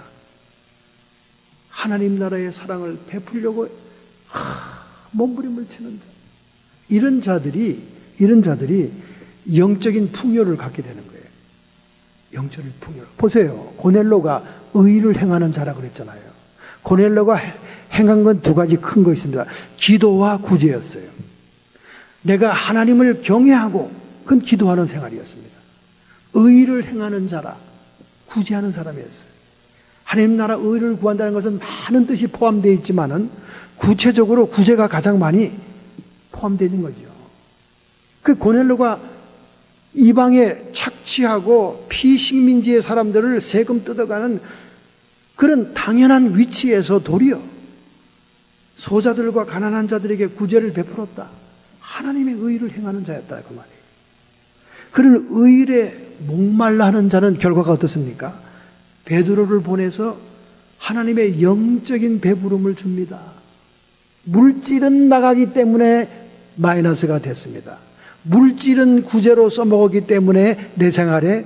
하나님 나라의 사랑을 베풀려고 몸부림을 치는 자, 이런 자들이 영적인 풍요를 갖게 되는 거예요. 영적인 풍요. 보세요. 고넬로가 의를 행하는 자라 그랬잖아요. 고넬로가 행한 건 두 가지 큰 거 있습니다. 기도와 구제였어요. 내가 하나님을 경외하고 그건 기도하는 생활이었습니다. 의를 행하는 자라, 구제하는 사람이었어요. 하나님 나라 의를 구한다는 것은 많은 뜻이 포함되어 있지만은 구체적으로 구제가 가장 많이 포함되어 있는 거죠. 그 고넬로가 이방에 착취하고 피식민지의 사람들을 세금 뜯어가는 그런 당연한 위치에서 도리어 소자들과 가난한 자들에게 구제를 베풀었다. 하나님의 의를 행하는 자였다 그 말이에요. 그런 의에 목말라 하는 자는 결과가 어떻습니까? 베드로를 보내서 하나님의 영적인 배부름을 줍니다. 물질은 나가기 때문에 마이너스가 됐습니다. 물질은 구제로 써먹었기 때문에 내 생활에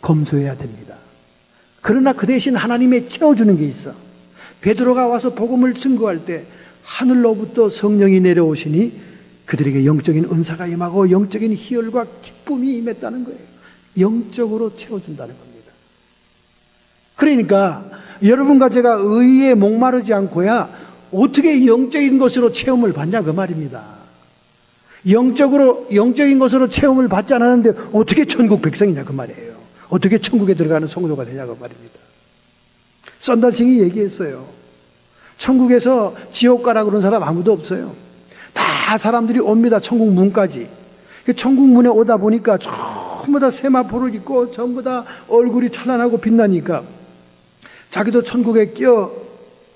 검소해야 됩니다. 그러나 그 대신 하나님의 채워주는 게 있어. 베드로가 와서 복음을 증거할 때 하늘로부터 성령이 내려오시니 그들에게 영적인 은사가 임하고 영적인 희열과 기쁨이 임했다는 거예요. 영적으로 채워준다는 겁니다. 그러니까 여러분과 제가 의에 목마르지 않고야 어떻게 영적인 것으로 체험을 받냐 그 말입니다. 영적인 것으로 체험을 받지 않았는데 어떻게 천국 백성이냐 그 말이에요. 어떻게 천국에 들어가는 성도가 되냐 그 말입니다. 썬다싱이 얘기했어요. 천국에서 지옥 가라 그런 사람 아무도 없어요. 다 사람들이 옵니다. 천국 문까지. 천국 문에 오다 보니까 전부 다 세마포를 입고 전부 다 얼굴이 찬란하고 빛나니까 자기도 천국에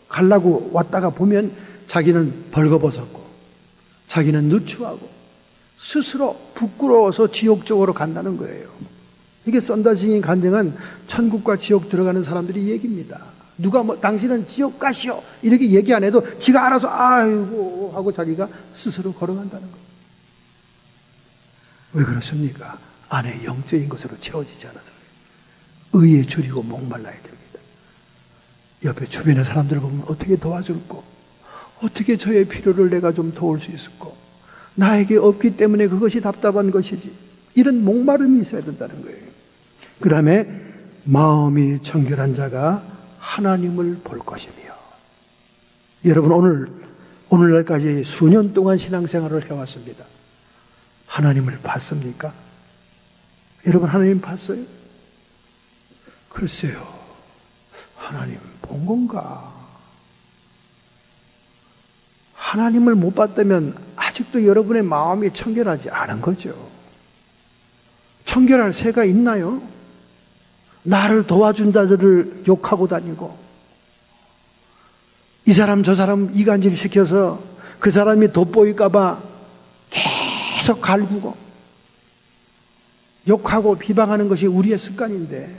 가려고 왔다가 보면 자기는 벌거벗었고 자기는 누추하고 스스로 부끄러워서 지옥 쪽으로 간다는 거예요. 이게 썬다싱이 간증한 천국과 지옥 들어가는 사람들이 얘기입니다. 누가 당신은 지옥 가시오 이렇게 얘기 안 해도 지가 알아서 아이고 하고 자기가 스스로 걸어간다는 거예요. 왜 그렇습니까? 안에 영적인 것으로 채워지지 않아서 의에 줄이고 목말라야 됩니다. 옆에 주변의 사람들을 보면 어떻게 도와줄고 어떻게 저의 필요를 내가 좀 도울 수 있을까? 나에게 없기 때문에 그것이 답답한 것이지. 이런 목마름이 있어야 된다는 거예요. 그 다음에 마음이 청결한 자가 하나님을 볼 것이며. 여러분 오늘날까지 수년 동안 신앙생활을 해왔습니다. 하나님을 봤습니까? 여러분 하나님 봤어요? 글쎄요. 하나님 본 건가? 하나님을 못 봤다면 아직도 여러분의 마음이 청결하지 않은 거죠. 청결할 새가 있나요? 나를 도와준 자들을 욕하고 다니고 이 사람 저 사람 이간질 시켜서 그 사람이 돋보일까 봐 계속 갈구고 욕하고 비방하는 것이 우리의 습관인데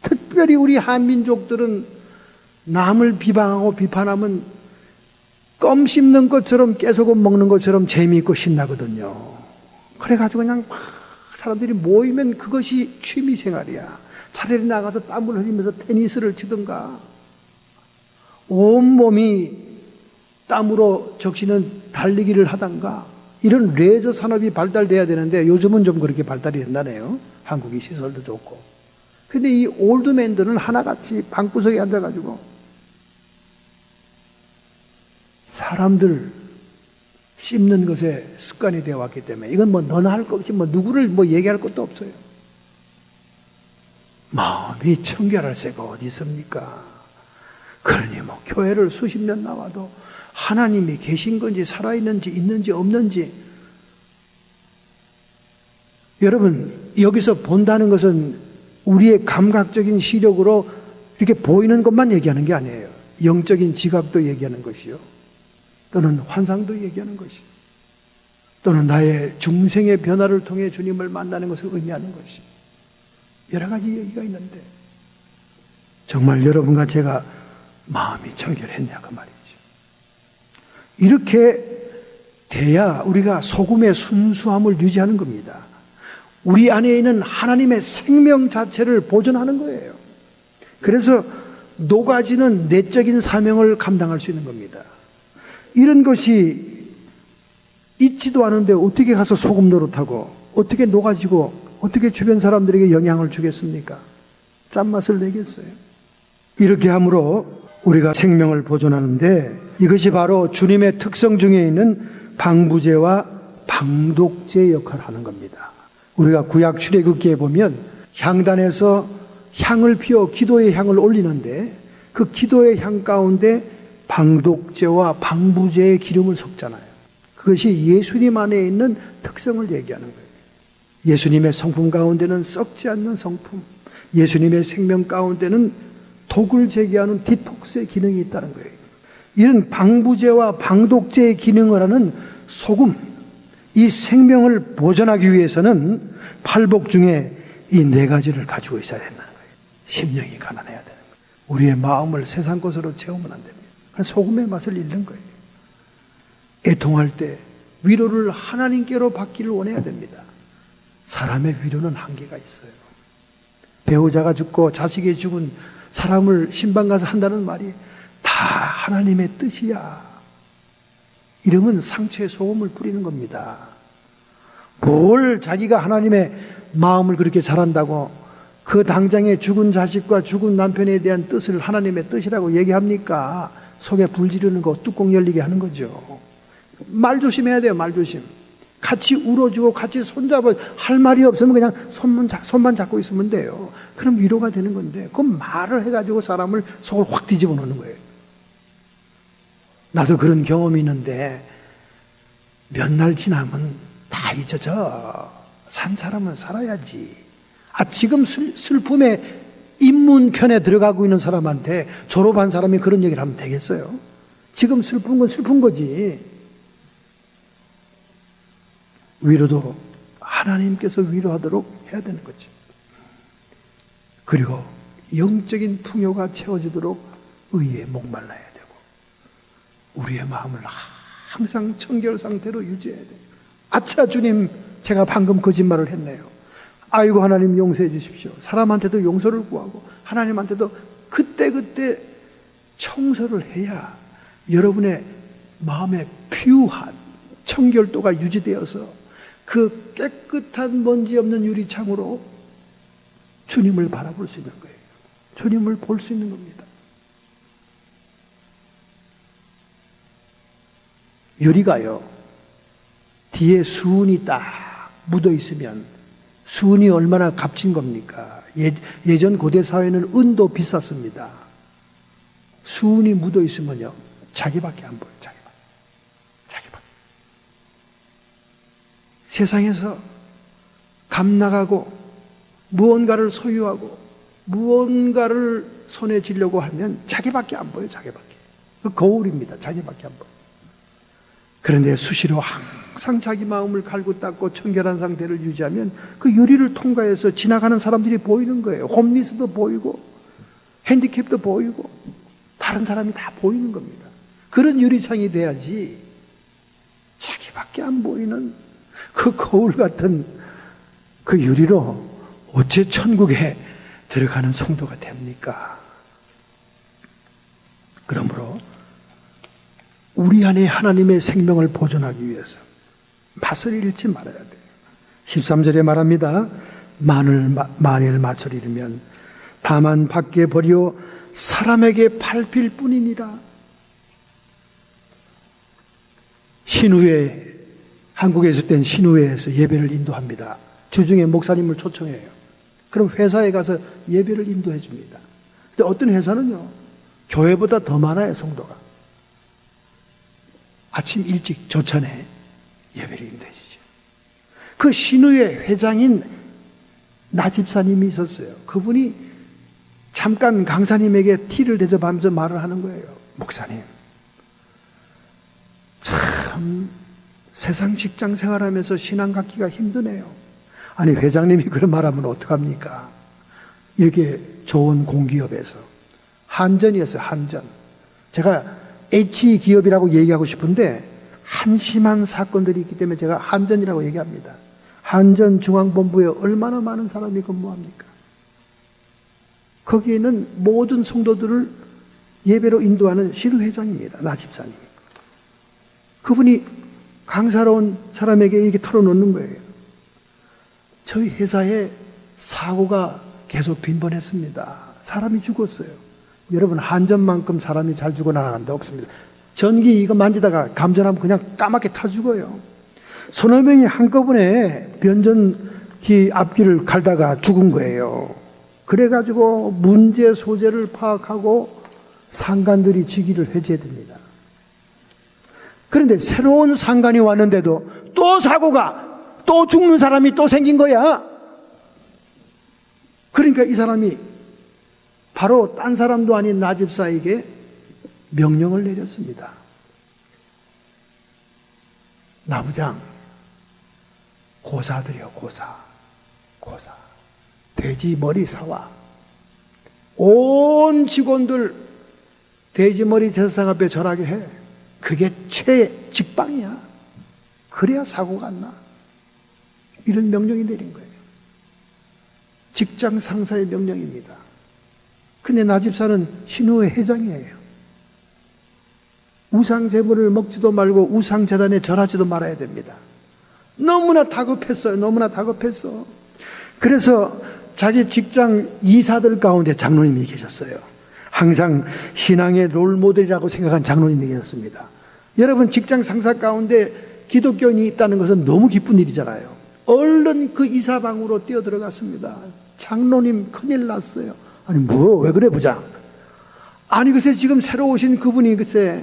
특별히 우리 한민족들은 남을 비방하고 비판하면 껌 씹는 것처럼 깨소금 먹는 것처럼 재미있고 신나거든요. 그래가지고 그냥 막 사람들이 모이면 그것이 취미생활이야. 차라리 나가서 땀을 흘리면서 테니스를 치든가, 온몸이 땀으로 적시는 달리기를 하던가, 이런 레저 산업이 발달돼야 되는데 요즘은 좀 그렇게 발달이 된다네요. 한국이 시설도 좋고. 근데 이 올드맨들은 하나같이 방구석에 앉아가지고 사람들 씹는 것에 습관이 되어 왔기 때문에 이건 뭐 너나 할 것 없이 뭐 누구를 뭐 얘기할 것도 없어요. 마음이 청결할 새가 어디 있습니까? 그러니 뭐 교회를 수십 년 나와도 하나님이 계신 건지 살아있는지 있는지 없는지, 여러분 여기서 본다는 것은 우리의 감각적인 시력으로 이렇게 보이는 것만 얘기하는 게 아니에요. 영적인 지각도 얘기하는 것이요, 또는 환상도 얘기하는 것이, 또는 나의 중생의 변화를 통해 주님을 만나는 것을 의미하는 것이, 여러 가지 얘기가 있는데 정말 여러분과 제가 마음이 청결했냐 그 말이죠. 이렇게 돼야 우리가 소금의 순수함을 유지하는 겁니다. 우리 안에 있는 하나님의 생명 자체를 보존하는 거예요. 그래서 녹아지는 내적인 사명을 감당할 수 있는 겁니다. 이런 것이 있지도 않은데 어떻게 가서 소금 노릇하고 어떻게 녹아지고 어떻게 주변 사람들에게 영향을 주겠습니까? 짠맛을 내겠어요? 이렇게 함으로 우리가 생명을 보존하는데, 이것이 바로 주님의 특성 중에 있는 방부제와 방독제 역할을 하는 겁니다. 우리가 구약 출애굽기에 보면 향단에서 향을 피워 기도의 향을 올리는데 그 기도의 향 가운데 방독제와 방부제의 기름을 섞잖아요. 그것이 예수님 안에 있는 특성을 얘기하는 거예요. 예수님의 성품 가운데는 썩지 않는 성품, 예수님의 생명 가운데는 독을 제거하는 디톡스의 기능이 있다는 거예요. 이런 방부제와 방독제의 기능을 하는 소금, 이 생명을 보존하기 위해서는 팔복 중에 이 네 가지를 가지고 있어야 된다는 거예요. 심령이 가난해야 되는 거예요. 우리의 마음을 세상 것으로 채우면 안 됩니다. 소금의 맛을 잃는 거예요. 애통할 때 위로를 하나님께로 받기를 원해야 됩니다. 사람의 위로는 한계가 있어요. 배우자가 죽고 자식이 죽은 사람을 신방 가서 한다는 말이 다 하나님의 뜻이야. 이러면 상처에 소금을 뿌리는 겁니다. 뭘 자기가 하나님의 마음을 그렇게 잘한다고 그 당장에 죽은 자식과 죽은 남편에 대한 뜻을 하나님의 뜻이라고 얘기합니까? 속에 불 지르는 거, 뚜껑 열리게 하는 거죠. 말 조심해야 돼요. 말 조심. 같이 울어주고 같이 손잡아, 할 말이 없으면 그냥 손만 잡고 있으면 돼요. 그럼 위로가 되는 건데, 그 말을 해가지고 사람을 속을 확 뒤집어 놓는 거예요. 나도 그런 경험이 있는데 몇 날 지나면 다 잊어져. 산 사람은 살아야지. 지금 슬픔의 입문편에 들어가고 있는 사람한테 졸업한 사람이 그런 얘기를 하면 되겠어요? 지금 슬픈 건 슬픈 거지. 위로도 하나님께서 위로하도록 해야 되는 거죠. 그리고 영적인 풍요가 채워지도록 의에 목말라야 되고, 우리의 마음을 항상 청결 상태로 유지해야 돼요. 아차 주님, 제가 방금 거짓말을 했네요. 아이고 하나님 용서해 주십시오. 사람한테도 용서를 구하고 하나님한테도 그때그때 청소를 해야 여러분의 마음의 퓨어한 청결도가 유지되어서 그 깨끗한 먼지 없는 유리창으로 주님을 바라볼 수 있는 거예요. 주님을 볼 수 있는 겁니다. 유리가요, 뒤에 수은이 딱 묻어 있으면 수은이 얼마나 값진 겁니까? 예전 고대 사회는 은도 비쌌습니다. 수은이 묻어 있으면요, 자기밖에 안 보여요. 자기밖에. 세상에서 값나가고 무언가를 소유하고 무언가를 손에 쥐려고 하면 자기밖에 안 보여요. 자기밖에. 그 거울입니다. 자기밖에 안 보여요. 그런데 수시로 항상 자기 마음을 갈고 닦고 청결한 상태를 유지하면 그 유리를 통과해서 지나가는 사람들이 보이는 거예요. 홈리스도 보이고 핸디캡도 보이고 다른 사람이 다 보이는 겁니다. 그런 유리창이 돼야지 자기밖에 안 보이는 그 거울 같은 그 유리로 어째 천국에 들어가는 성도가 됩니까? 그러므로 우리 안에 하나님의 생명을 보존하기 위해서 맛을 잃지 말아야 돼요. 13절에 말합니다. 만일 맛을 잃으면 다만 밖에 버려 사람에게 밟힐 뿐이니라. 신우회, 한국에 있을 땐 신우회에서 예배를 인도합니다. 주중에 목사님을 초청해요. 그럼 회사에 가서 예배를 인도해 줍니다. 근데 어떤 회사는요, 교회보다 더 많아요, 성도가. 아침 일찍 조찬에 예배를 인도해 주죠. 그 신우회 회장인 나 집사님이 있었어요. 그분이 잠깐 강사님에게 티를 대접하면서 말을 하는 거예요. 목사님, 참 세상 직장 생활하면서 신앙 갖기가 힘드네요. 아니, 회장님이 그런 말하면 어떡합니까? 이렇게 좋은 공기업에서 한전이었어요. 한전. 제가 H기업이라고 얘기하고 싶은데 한심한 사건들이 있기 때문에 제가 한전이라고 얘기합니다. 한전 중앙본부에 얼마나 많은 사람이 근무합니까? 거기에는 모든 성도들을 예배로 인도하는 신우회장입니다. 나 집사님. 그분이 강사로 온 사람에게 이렇게 털어놓는 거예요. 저희 회사에 사고가 계속 빈번했습니다. 사람이 죽었어요. 여러분, 한전만큼 사람이 잘 죽어나가는 데 없습니다. 전기 이거 만지다가 감전하면 그냥 까맣게 타 죽어요. 서너 명이 한꺼번에 변전기 앞길을 갈다가 죽은 거예요. 그래가지고 문제 소재를 파악하고 상관들이 직위를 해제해야 됩니다. 그런데 새로운 상관이 왔는데도 또 사고가, 또 죽는 사람이 또 생긴 거야. 그러니까 이 사람이 바로 딴 사람도 아닌 나 집사에게 명령을 내렸습니다. 나부장, 고사드려, 고사. 돼지 머리 사와. 온 직원들 돼지 머리 제사상 앞에 절하게 해. 그게 최직방이야. 그래야 사고가 안 나. 이런 명령이 내린 거예요. 직장 상사의 명령입니다. 근데 나 집사는 신우회 회장이에요. 우상 제물을 먹지도 말고 우상 제단에 절하지도 말아야 됩니다. 너무나 다급했어요. 너무나 다급했어. 그래서 자기 직장 이사들 가운데 장로님이 계셨어요. 항상 신앙의 롤모델이라고 생각한 장로님이 계셨습니다. 여러분, 직장 상사 가운데 기독교인이 있다는 것은 너무 기쁜 일이잖아요. 얼른 그 이사방으로 뛰어 들어갔습니다. 장로님, 큰일 났어요. 아니, 뭐, 왜 그래, 부장? 아니, 글쎄, 지금 새로 오신 그분이 글쎄,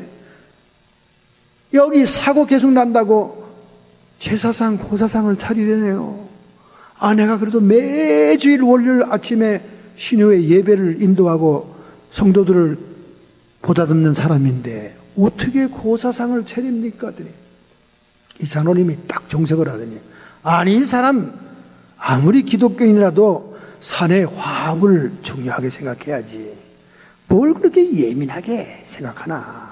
여기 사고 계속 난다고 제사상, 고사상을 차리려네요. 아, 내가 그래도 매주일 월요일 아침에 신우회 예배를 인도하고 성도들을 보다듬는 사람인데 어떻게 고사상을 차립니까? 이 장로님이 딱 정색을 하더니, 아니, 이 사람 아무리 기독교인이라도 산의 화합을 중요하게 생각해야지 뭘 그렇게 예민하게 생각하나.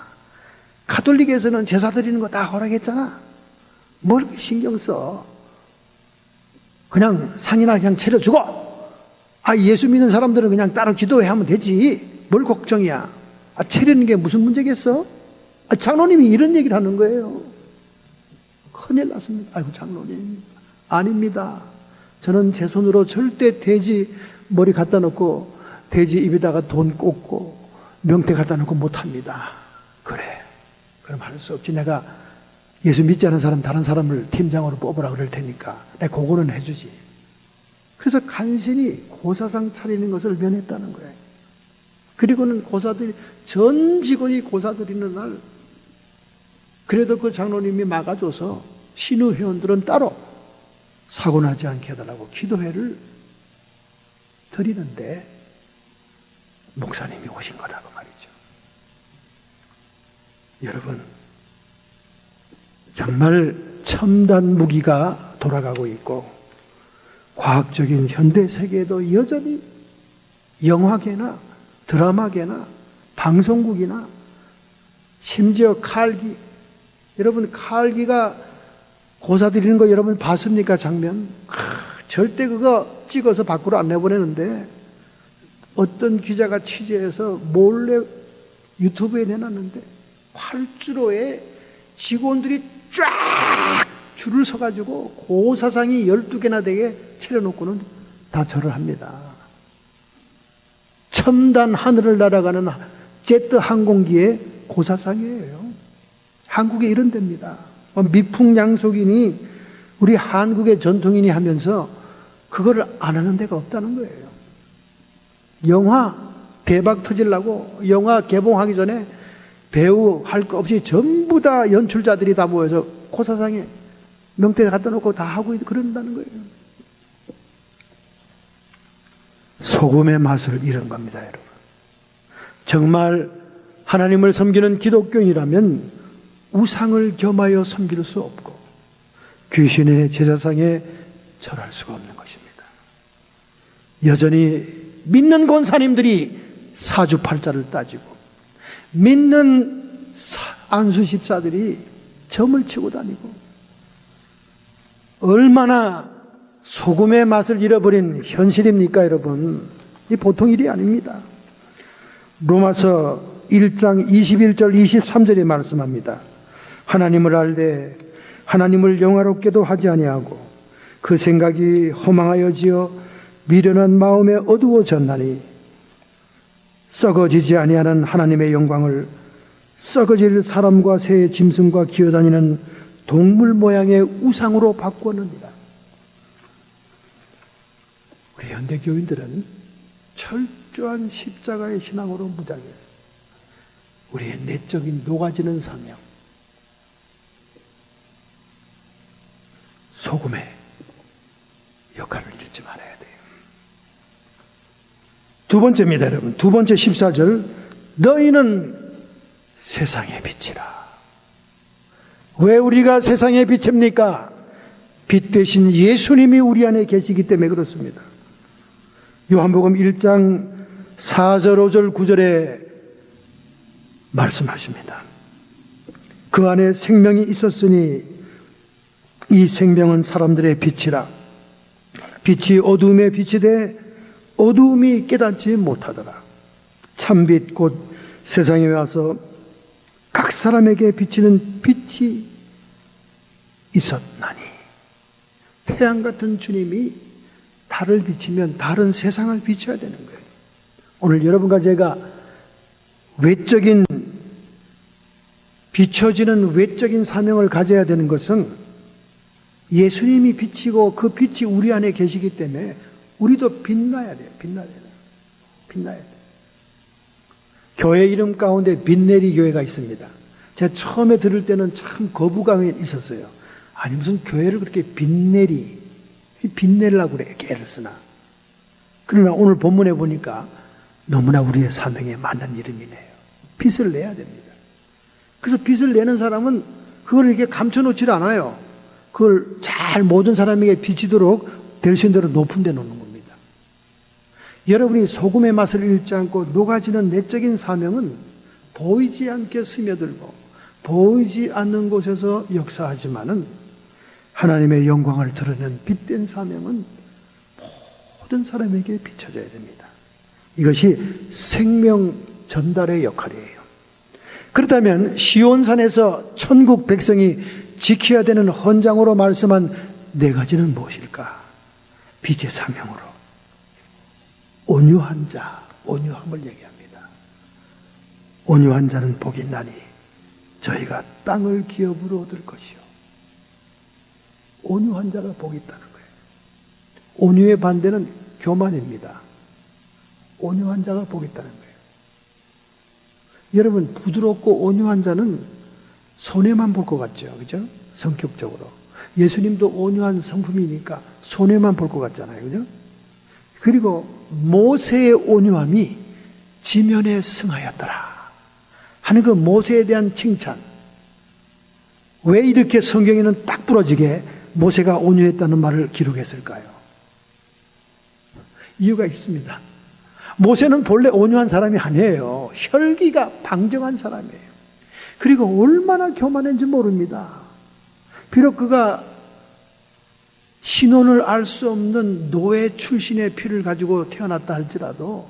가톨릭에서는 제사 드리는 거 다 허락했잖아. 뭘 그렇게 신경 써. 그냥 상이나 그냥 차려주고, 아, 예수 믿는 사람들은 그냥 따로 기도해 하면 되지. 뭘 걱정이야. 아, 차리는 게 무슨 문제겠어? 아, 장로님이 이런 얘기를 하는 거예요. 큰일 났습니다. 아이고, 장로님, 아닙니다. 저는 제 손으로 절대 돼지 머리 갖다 놓고 돼지 입에다가 돈 꽂고 명태 갖다 놓고 못합니다. 그래, 그럼 할 수 없지. 내가 예수 믿지 않은 사람, 다른 사람을 팀장으로 뽑으라 그럴 테니까 내가 그거는 해주지. 그래서 간신히 고사상 차리는 것을 면했다는 거예요. 그리고는 고사들이, 전 직원이 고사 드리는 날, 그래도 그 장로님이 막아줘서 신우 회원들은 따로 사고 나지 않게 해달라고 기도회를 드리는데 목사님이 오신 거라고 말이죠. 여러분, 정말 첨단 무기가 돌아가고 있고 과학적인 현대 세계에도 여전히 영화계나 드라마계나 방송국이나 심지어 칼기, 여러분 칼기가 고사 드리는 거 여러분 봤습니까? 장면 절대 그거 찍어서 밖으로 안 내보내는데 어떤 기자가 취재해서 몰래 유튜브에 내놨는데 활주로에 직원들이 쫙 줄을 서가지고 고사상이 12개나 되게 차려놓고는 다 절을 합니다. 첨단 하늘을 날아가는 제트 항공기의 고사상이에요. 한국에 이런 데입니다. 미풍양속이니 우리 한국의 전통이니 하면서 그거를 안 하는 데가 없다는 거예요. 영화 대박 터지려고 영화 개봉하기 전에 배우 할 거 없이 전부 다 연출자들이 다 모여서 고사상에 명태 갖다 놓고 다 하고 그런다는 거예요. 소금의 맛을 잃은 겁니다, 여러분. 정말 하나님을 섬기는 기독교인이라면 우상을 겸하여 섬길 수 없고 귀신의 제사상에 절할 수가 없는 것입니다. 여전히 믿는 권사님들이 사주팔자를 따지고 믿는 안수집사들이 점을 치고 다니고 얼마나 소금의 맛을 잃어버린 현실입니까, 여러분? 이 보통 일이 아닙니다. 로마서 1장 21절 23절에 말씀합니다. 하나님을 알되 하나님을 영화롭게도 하지 아니하고 그 생각이 허망하여지어 미련한 마음에 어두워졌나니 썩어지지 아니하는 하나님의 영광을 썩어질 사람과 새 짐승과 기어다니는 동물 모양의 우상으로 바꾸었느니라. 우리 현대교인들은 철저한 십자가의 신앙으로 무장했어요. 우리의 내적인 녹아지는 사명, 소금의 역할을 잃지 말아야 돼요. 두 번째입니다, 여러분. 두 번째 14절. 너희는 세상의 빛이라. 왜 우리가 세상의 빛입니까? 빛 대신 예수님이 우리 안에 계시기 때문에 그렇습니다. 요한복음 1장 4절, 5절, 9절에 말씀하십니다. 그 안에 생명이 있었으니 이 생명은 사람들의 빛이라. 빛이 어두움에 빛이 돼 어두움이 깨닫지 못하더라. 참빛 곧 세상에 와서 각 사람에게 비치는 빛이 있었나니. 태양 같은 주님이 달을 비치면 달은 세상을 비춰야 되는 거예요. 오늘 여러분과 제가 외적인 비춰지는 외적인 사명을 가져야 되는 것은 예수님이 비치고 그 빛이 우리 안에 계시기 때문에 우리도 빛나야 돼요. 빛나야 돼요. 교회 이름 가운데 빛내리 교회가 있습니다. 제가 처음에 들을 때는 참 거부감이 있었어요. 아니 무슨 교회를 그렇게 빛내려고 그래 애를 쓰나. 그러나 오늘 본문에 보니까 너무나 우리의 사명에 맞는 이름이네요. 빛을 내야 됩니다. 그래서 빛을 내는 사람은 그걸 이렇게 감춰놓질 않아요. 그걸 잘 모든 사람에게 비치도록 될 수 있는 대로 높은 데 놓는 겁니다. 여러분이 소금의 맛을 잃지 않고 녹아지는 내적인 사명은 보이지 않게 스며들고 보이지 않는 곳에서 역사하지만은 하나님의 영광을 드러내는 빛된 사명은 모든 사람에게 비춰져야 됩니다. 이것이 생명 전달의 역할이에요. 그렇다면 시온산에서 천국 백성이 지켜야 되는 헌장으로 말씀한 네 가지는 무엇일까? 빛의 사명으로 온유한 자, 온유함을 얘기합니다. 온유한 자는 복이 있나니 저희가 땅을 기업으로 얻을 것이요. 온유한 자가 복이 있다는 거예요. 온유의 반대는 교만입니다. 온유한 자가 복이 있다는 거예요. 여러분, 부드럽고 온유한 자는 손해만 볼 것 같죠, 그죠? 성격적으로. 예수님도 온유한 성품이니까 손해만 볼 것 같잖아요, 그죠? 그리고 모세의 온유함이 지면에 승하였더라 하는 그 모세에 대한 칭찬. 왜 이렇게 성경에는 딱 부러지게 모세가 온유했다는 말을 기록했을까요? 이유가 있습니다. 모세는 본래 온유한 사람이 아니에요. 혈기가 방정한 사람이에요. 그리고 얼마나 교만한지 모릅니다. 비록 그가 신원을 알 수 없는 노예 출신의 피를 가지고 태어났다 할지라도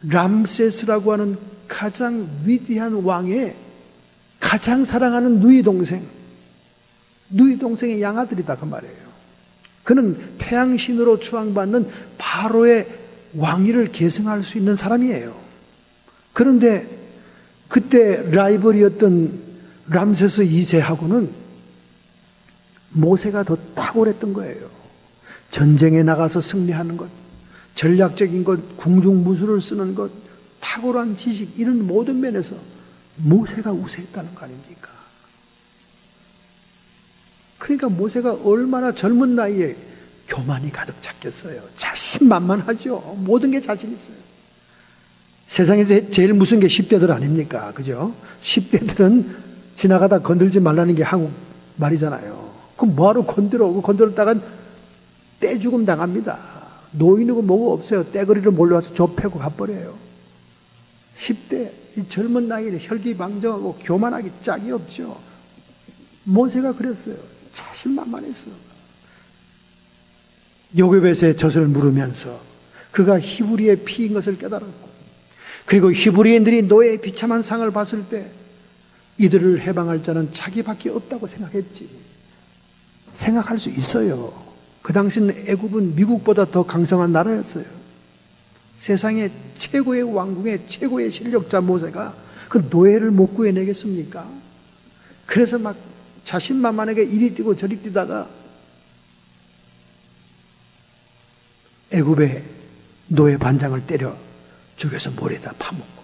람세스라고 하는 가장 위대한 왕의 가장 사랑하는 누이 동생의 양아들이다 그 말이에요. 그는 태양신으로 추앙받는 바로의 왕위를 계승할 수 있는 사람이에요. 그런데 그때 라이벌이었던 람세스 2세하고는 모세가 더 탁월했던 거예요. 전쟁에 나가서 승리하는 것, 전략적인 것, 궁중무술을 쓰는 것, 탁월한 지식, 이런 모든 면에서 모세가 우세했다는 거 아닙니까? 그러니까 모세가 얼마나 젊은 나이에 교만이 가득 찼겠어요. 자신만만하죠. 모든 게 자신 있어요. 세상에서 제일 무슨 게 10대들 아닙니까? 그죠? 10대들은 지나가다 건들지 말라는 게 한국 말이잖아요. 그럼 뭐하러 건드려? 건드렸다간 떼죽음 당합니다. 노인이고 뭐고 없어요. 떼거리를 몰려와서 좁혀고 가버려요. 10대, 이 젊은 나이에 혈기방정하고 교만하기 짝이 없죠. 모세가 그랬어요. 자신만만했어. 요괴벳의 젖을 물으면서 그가 히브리의 피인 것을 깨달았고, 그리고 히브리인들이 노예의 비참한 상을 봤을 때 이들을 해방할 자는 자기밖에 없다고 생각했지. 생각할 수 있어요. 그 당시는 애굽은 미국보다 더 강성한 나라였어요. 세상의 최고의 왕궁의 최고의 실력자 모세가 그 노예를 못 구해내겠습니까? 그래서 막 자신만만하게 이리 뛰고 저리 뛰다가 애굽의 노예 반장을 때려 죽여서 모래다 파먹고,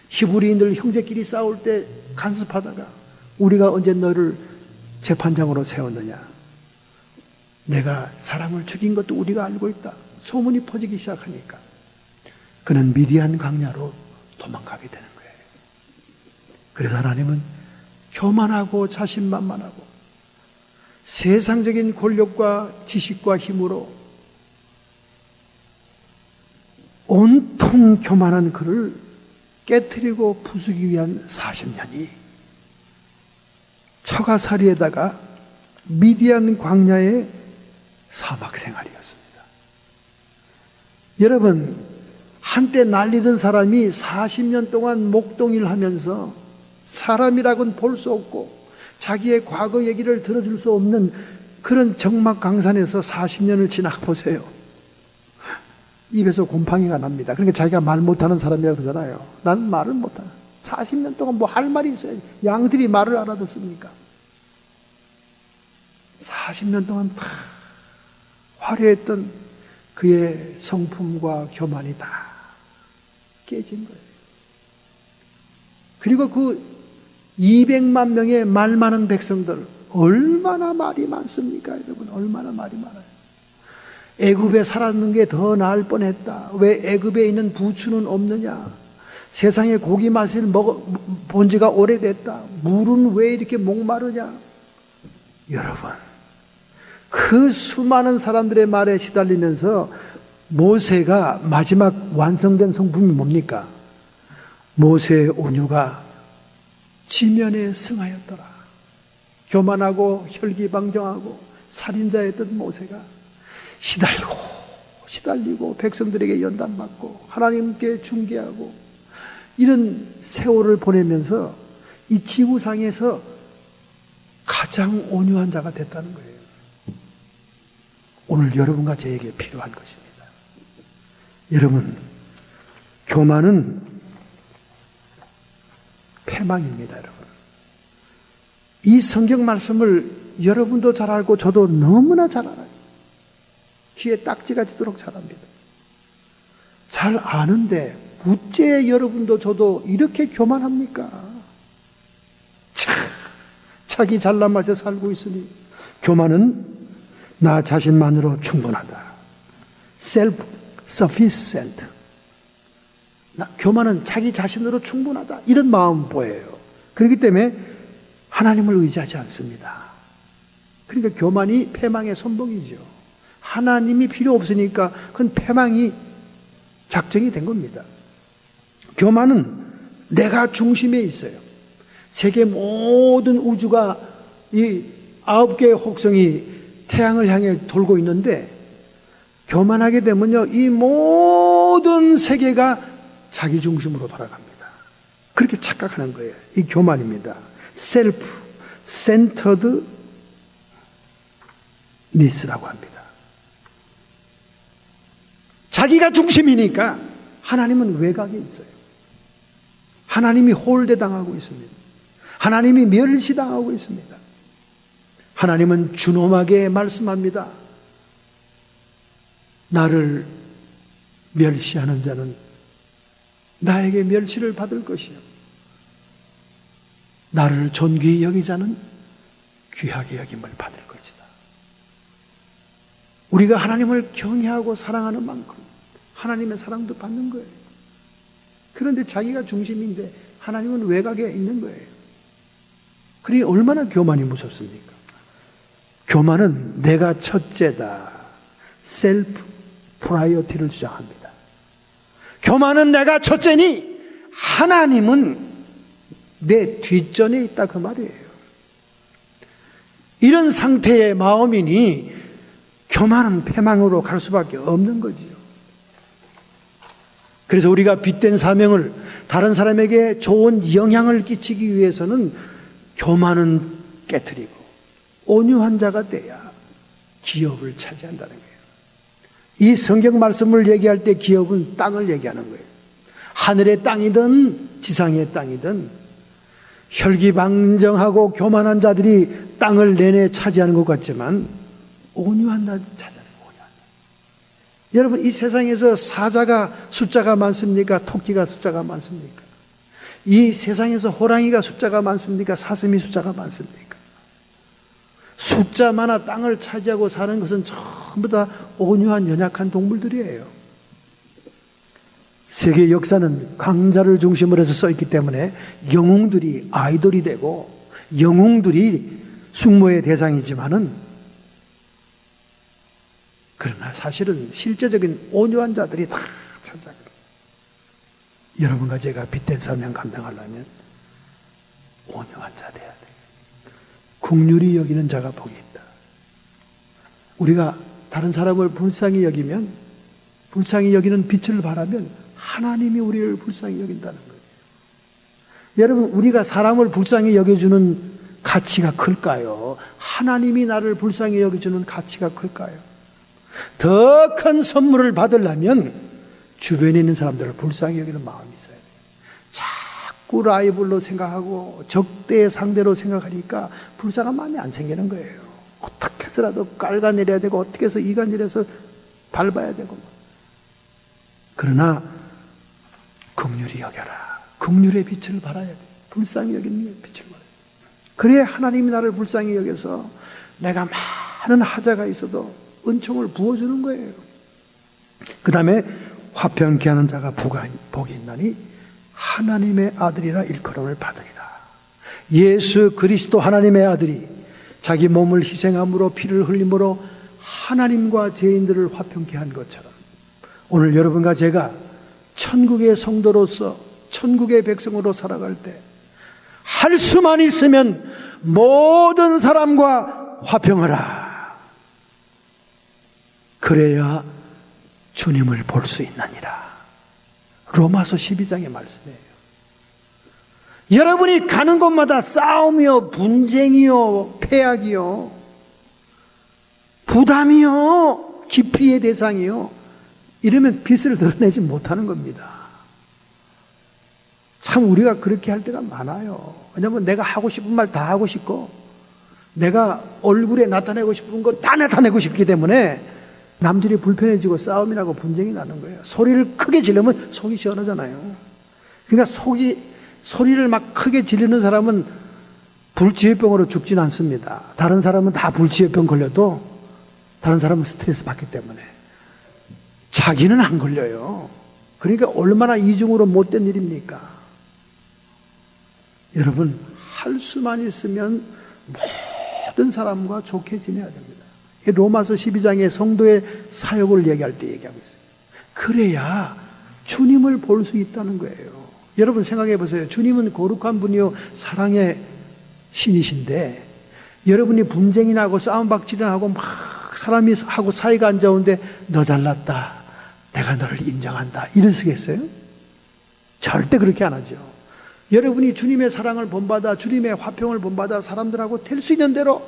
히브리인들 형제끼리 싸울 때 간섭하다가 우리가 언제 너를 재판장으로 세웠느냐, 내가 사람을 죽인 것도 우리가 알고 있다, 소문이 퍼지기 시작하니까 그는 미디안 광야로 도망가게 되는 거예요. 그래서 하나님은 교만하고 자신만만하고 세상적인 권력과 지식과 힘으로 온통 교만한 그를 깨트리고 부수기 위한 40년이 처가살이에다가 미디안 광야의 사막 생활이었습니다. 여러분, 한때 날리던 사람이 40년 동안 목동일 하면서 사람이라고는 볼 수 없고 자기의 과거 얘기를 들어줄 수 없는 그런 적막 강산에서 40년을 지나 보세요. 입에서 곰팡이가 납니다. 그러니까 자기가 말 못하는 사람이라고 그러잖아요. 나는 말을 못하는, 40년 동안 뭐 할 말이 있어야지. 양들이 말을 알아듣습니까? 40년 동안 다 화려했던 그의 성품과 교만이 다 깨진 거예요. 그리고 그 200만 명의 말 많은 백성들, 얼마나 말이 많습니까, 여러분? 얼마나 말이 많아요. 애굽에 살았는 게 더 나을 뻔했다. 왜 애굽에 있는 부추는 없느냐? 세상에 고기 맛을 본 지가 오래됐다. 물은 왜 이렇게 목마르냐? 여러분, 그 수많은 사람들의 말에 시달리면서 모세가 마지막 완성된 성품이 뭡니까? 모세의 온유가 지면에 승하였더라. 교만하고 혈기방정하고 살인자였던 모세가 시달리고 백성들에게 연단받고 하나님께 중개하고 이런 세월을 보내면서 이 지구상에서 가장 온유한 자가 됐다는 거예요. 오늘 여러분과 저에게 필요한 것입니다. 여러분, 교만은 패망입니다, 여러분. 이 성경 말씀을 여러분도 잘 알고 저도 너무나 잘 알아요. 귀에 딱지가 지도록 잘 압니다. 잘 아는데 어째 여러분도 저도 이렇게 교만합니까? 자기 잘난 맛에 살고 있으니. 교만은 나 자신만으로 충분하다. self-sufficient. 교만은 자기 자신으로 충분하다. 이런 마음 보여요. 그렇기 때문에 하나님을 의지하지 않습니다. 그러니까 교만이 패망의 선봉이죠. 하나님이 필요 없으니까 그건 패망이 작정이 된 겁니다. 교만은 내가 중심에 있어요. 세계 모든 우주가 이 9개의 혹성이 태양을 향해 돌고 있는데 교만하게 되면요, 이 모든 세계가 자기 중심으로 돌아갑니다. 그렇게 착각하는 거예요. 이 교만입니다. 셀프 센터드 니스라고 합니다. 자기가 중심이니까 하나님은 외곽에 있어요. 하나님이 홀대당하고 있습니다. 하나님이 멸시당하고 있습니다. 하나님은 준엄하게 말씀합니다. 나를 멸시하는 자는 나에게 멸시를 받을 것이요, 나를 존귀히 여기자는 귀하게 여김을 받을 것이다. 우리가 하나님을 경외하고 사랑하는 만큼 하나님의 사랑도 받는 거예요. 그런데 자기가 중심인데 하나님은 외곽에 있는 거예요. 그러니 얼마나 교만이 무섭습니까? 교만은 내가 첫째다, 셀프 프라이어티를 주장합니다. 교만은 내가 첫째니 하나님은 내 뒷전에 있다, 그 말이에요. 이런 상태의 마음이니 교만은 패망으로 갈 수밖에 없는 거지요. 그래서 우리가 빚된 사명을 다른 사람에게 좋은 영향을 끼치기 위해서는 교만은 깨트리고 온유한 자가 돼야 기업을 차지한다는 거예요. 이 성경 말씀을 얘기할 때 기업은 땅을 얘기하는 거예요. 하늘의 땅이든 지상의 땅이든 혈기방정하고 교만한 자들이 땅을 내내 차지하는 것 같지만 온유한 자 찾아내요. 온유한 자. 여러분, 이 세상에서 사자가 숫자가 많습니까? 토끼가 숫자가 많습니까? 이 세상에서 호랑이가 숫자가 많습니까? 사슴이 숫자가 많습니까? 숫자 많아 땅을 차지하고 사는 것은 전부 다 온유한 연약한 동물들이에요. 세계 역사는 강자를 중심으로 해서 써있기 때문에 영웅들이 아이돌이 되고 영웅들이 숙모의 대상이지만은, 그러나 사실은 실제적인 온유한 자들이 다 차지하거든요. 여러분과 제가 빚된 사명 감당하려면 온유한 자 돼야 돼요. 긍휼히 여기는 자가 복이 있다. 우리가 다른 사람을 불쌍히 여기면, 불쌍히 여기는 빛을 발하면 하나님이 우리를 불쌍히 여긴다는 거예요. 여러분, 우리가 사람을 불쌍히 여겨주는 가치가 클까요? 하나님이 나를 불쌍히 여겨주는 가치가 클까요? 더 큰 선물을 받으려면 주변에 있는 사람들을 불쌍히 여기는 마음이 있어야 돼요. 자꾸 라이벌로 생각하고 적대의 상대로 생각하니까 불쌍한 마음이 안 생기는 거예요. 어떻게 해서라도 깔아내려야 되고 어떻게 해서 이간질해서 밟아야 되고. 그러나 긍휼히 여겨라. 긍휼의 빛을 발아야 돼. 불쌍히 여기는 빛을 발아야 돼. 그래야 하나님이 나를 불쌍히 여겨서 내가 많은 하자가 있어도 은총을 부어주는 거예요. 그 다음에 화평케 하는 자가 복이 있나니 하나님의 아들이라 일컬음을 받으리라. 예수 그리스도 하나님의 아들이 자기 몸을 희생함으로 피를 흘림으로 하나님과 죄인들을 화평케 한 것처럼 오늘 여러분과 제가 천국의 성도로서 천국의 백성으로 살아갈 때 할 수만 있으면 모든 사람과 화평하라. 그래야 주님을 볼 수 있느니라. 로마서 12장의 말씀이에요. 여러분이 가는 곳마다 싸움이요, 분쟁이요, 패악이요, 부담이요, 기피의 대상이요, 이러면 빛을 드러내지 못하는 겁니다. 참 우리가 그렇게 할 때가 많아요. 왜냐하면 내가 하고 싶은 말 다 하고 싶고 내가 얼굴에 나타내고 싶은 거 다 나타내고 싶기 때문에 남들이 불편해지고 싸움이 나고 분쟁이 나는 거예요. 소리를 크게 지르면 속이 시원하잖아요. 그러니까 소리를 막 크게 지르는 사람은 불치외병으로 죽지는 않습니다. 다른 사람은 다 불치외병 걸려도 다른 사람은 스트레스 받기 때문에 자기는 안 걸려요. 그러니까 얼마나 이중으로 못된 일입니까? 여러분, 할 수만 있으면 모든 사람과 좋게 지내야 됩니다. 로마서 12장의 성도의 사역을 얘기할 때 얘기하고 있어요. 그래야 주님을 볼 수 있다는 거예요. 여러분 생각해 보세요. 주님은 거룩한 분이요 사랑의 신이신데 여러분이 분쟁이 나고 싸움박질이 나고 막 사람이 하고 사이가 안 좋은데 너 잘났다, 내가 너를 인정한다, 이러시겠어요? 절대 그렇게 안 하죠. 여러분이 주님의 사랑을 본받아 주님의 화평을 본받아 사람들하고 될 수 있는 대로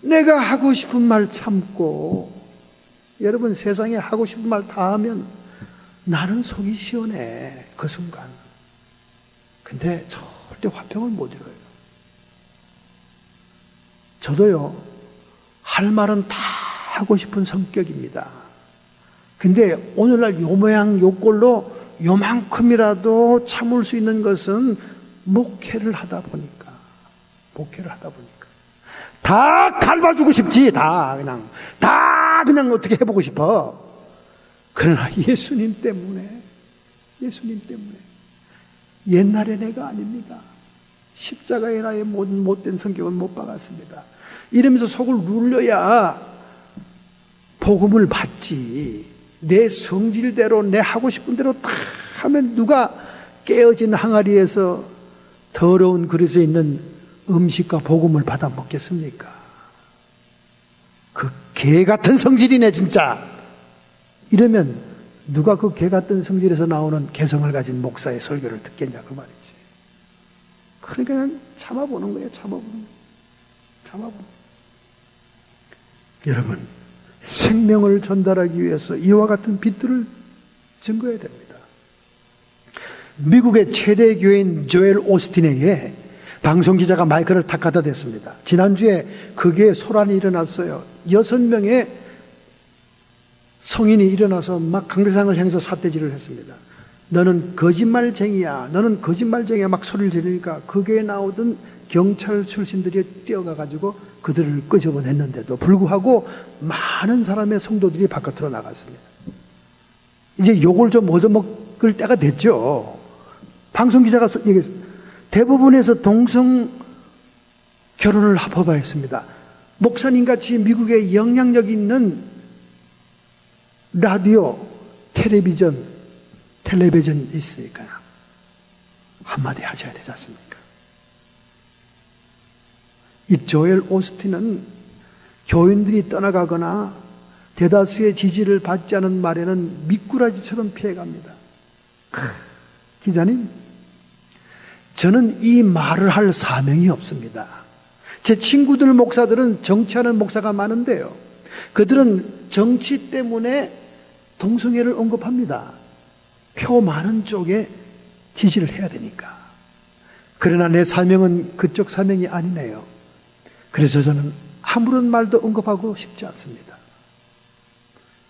내가 하고 싶은 말 참고, 여러분 세상에 하고 싶은 말 다 하면 나는 속이 시원해 그 순간. 근데 절대 화평을 못 이뤄요. 저도요, 할 말은 다 하고 싶은 성격입니다. 근데 오늘날 요 모양 요 꼴로 요만큼이라도 참을 수 있는 것은 목회를 하다 보니까 다 갈봐주고 싶지. 다 그냥 어떻게 해보고 싶어. 그러나 예수님 때문에 옛날의 내가 아닙니다. 십자가의 나의 못된 성격은 못 박았습니다. 이러면서 속을 눌려야 복음을 받지. 내 성질대로 내 하고 싶은 대로 다 하면 누가 깨어진 항아리에서 더러운 그릇에 있는 음식과 복음을 받아 먹겠습니까? 그 개 같은 성질이네 진짜. 이러면 누가 그 개 같은 성질에서 나오는 개성을 가진 목사의 설교를 듣겠냐 그 말이지. 그러니까 그냥 참아보는 거예요. 참아보는. 여러분, 생명을 전달하기 위해서 이와 같은 빛들을 증거해야 됩니다. 미국의 최대 교회인 조엘 오스틴에게 방송기자가 마이크를 탁 갖다 댔습니다. 지난주에 그 교회에 소란이 일어났어요. 6명의 성인이 일어나서 막 강대상을 향해서 삿대질을 했습니다. 너는 거짓말쟁이야 막 소리를 지르니까 그 교회에 나오던 경찰 출신들이 뛰어가가지고 그들을 끄집어냈는데도 불구하고 많은 사람의 성도들이 바깥으로 나갔습니다. 이제 욕을 좀 얻어먹을 때가 됐죠. 방송기자가 얘기했습니다. 대부분에서 동성 결혼을 합법화했습니다. 목사님같이 미국에 영향력 있는 라디오, 텔레비전 있으니까요. 한마디 하셔야 되지 않습니까? 이 조엘 오스틴은 교인들이 떠나가거나 대다수의 지지를 받지 않은 말에는 미꾸라지처럼 피해갑니다. 기자님, 저는 이 말을 할 사명이 없습니다. 제 친구들 목사들은 정치하는 목사가 많은데요, 그들은 정치 때문에 동성애를 언급합니다. 표 많은 쪽에 지지를 해야 되니까. 그러나 내 사명은 그쪽 사명이 아니네요. 그래서 저는 아무런 말도 언급하고 싶지 않습니다.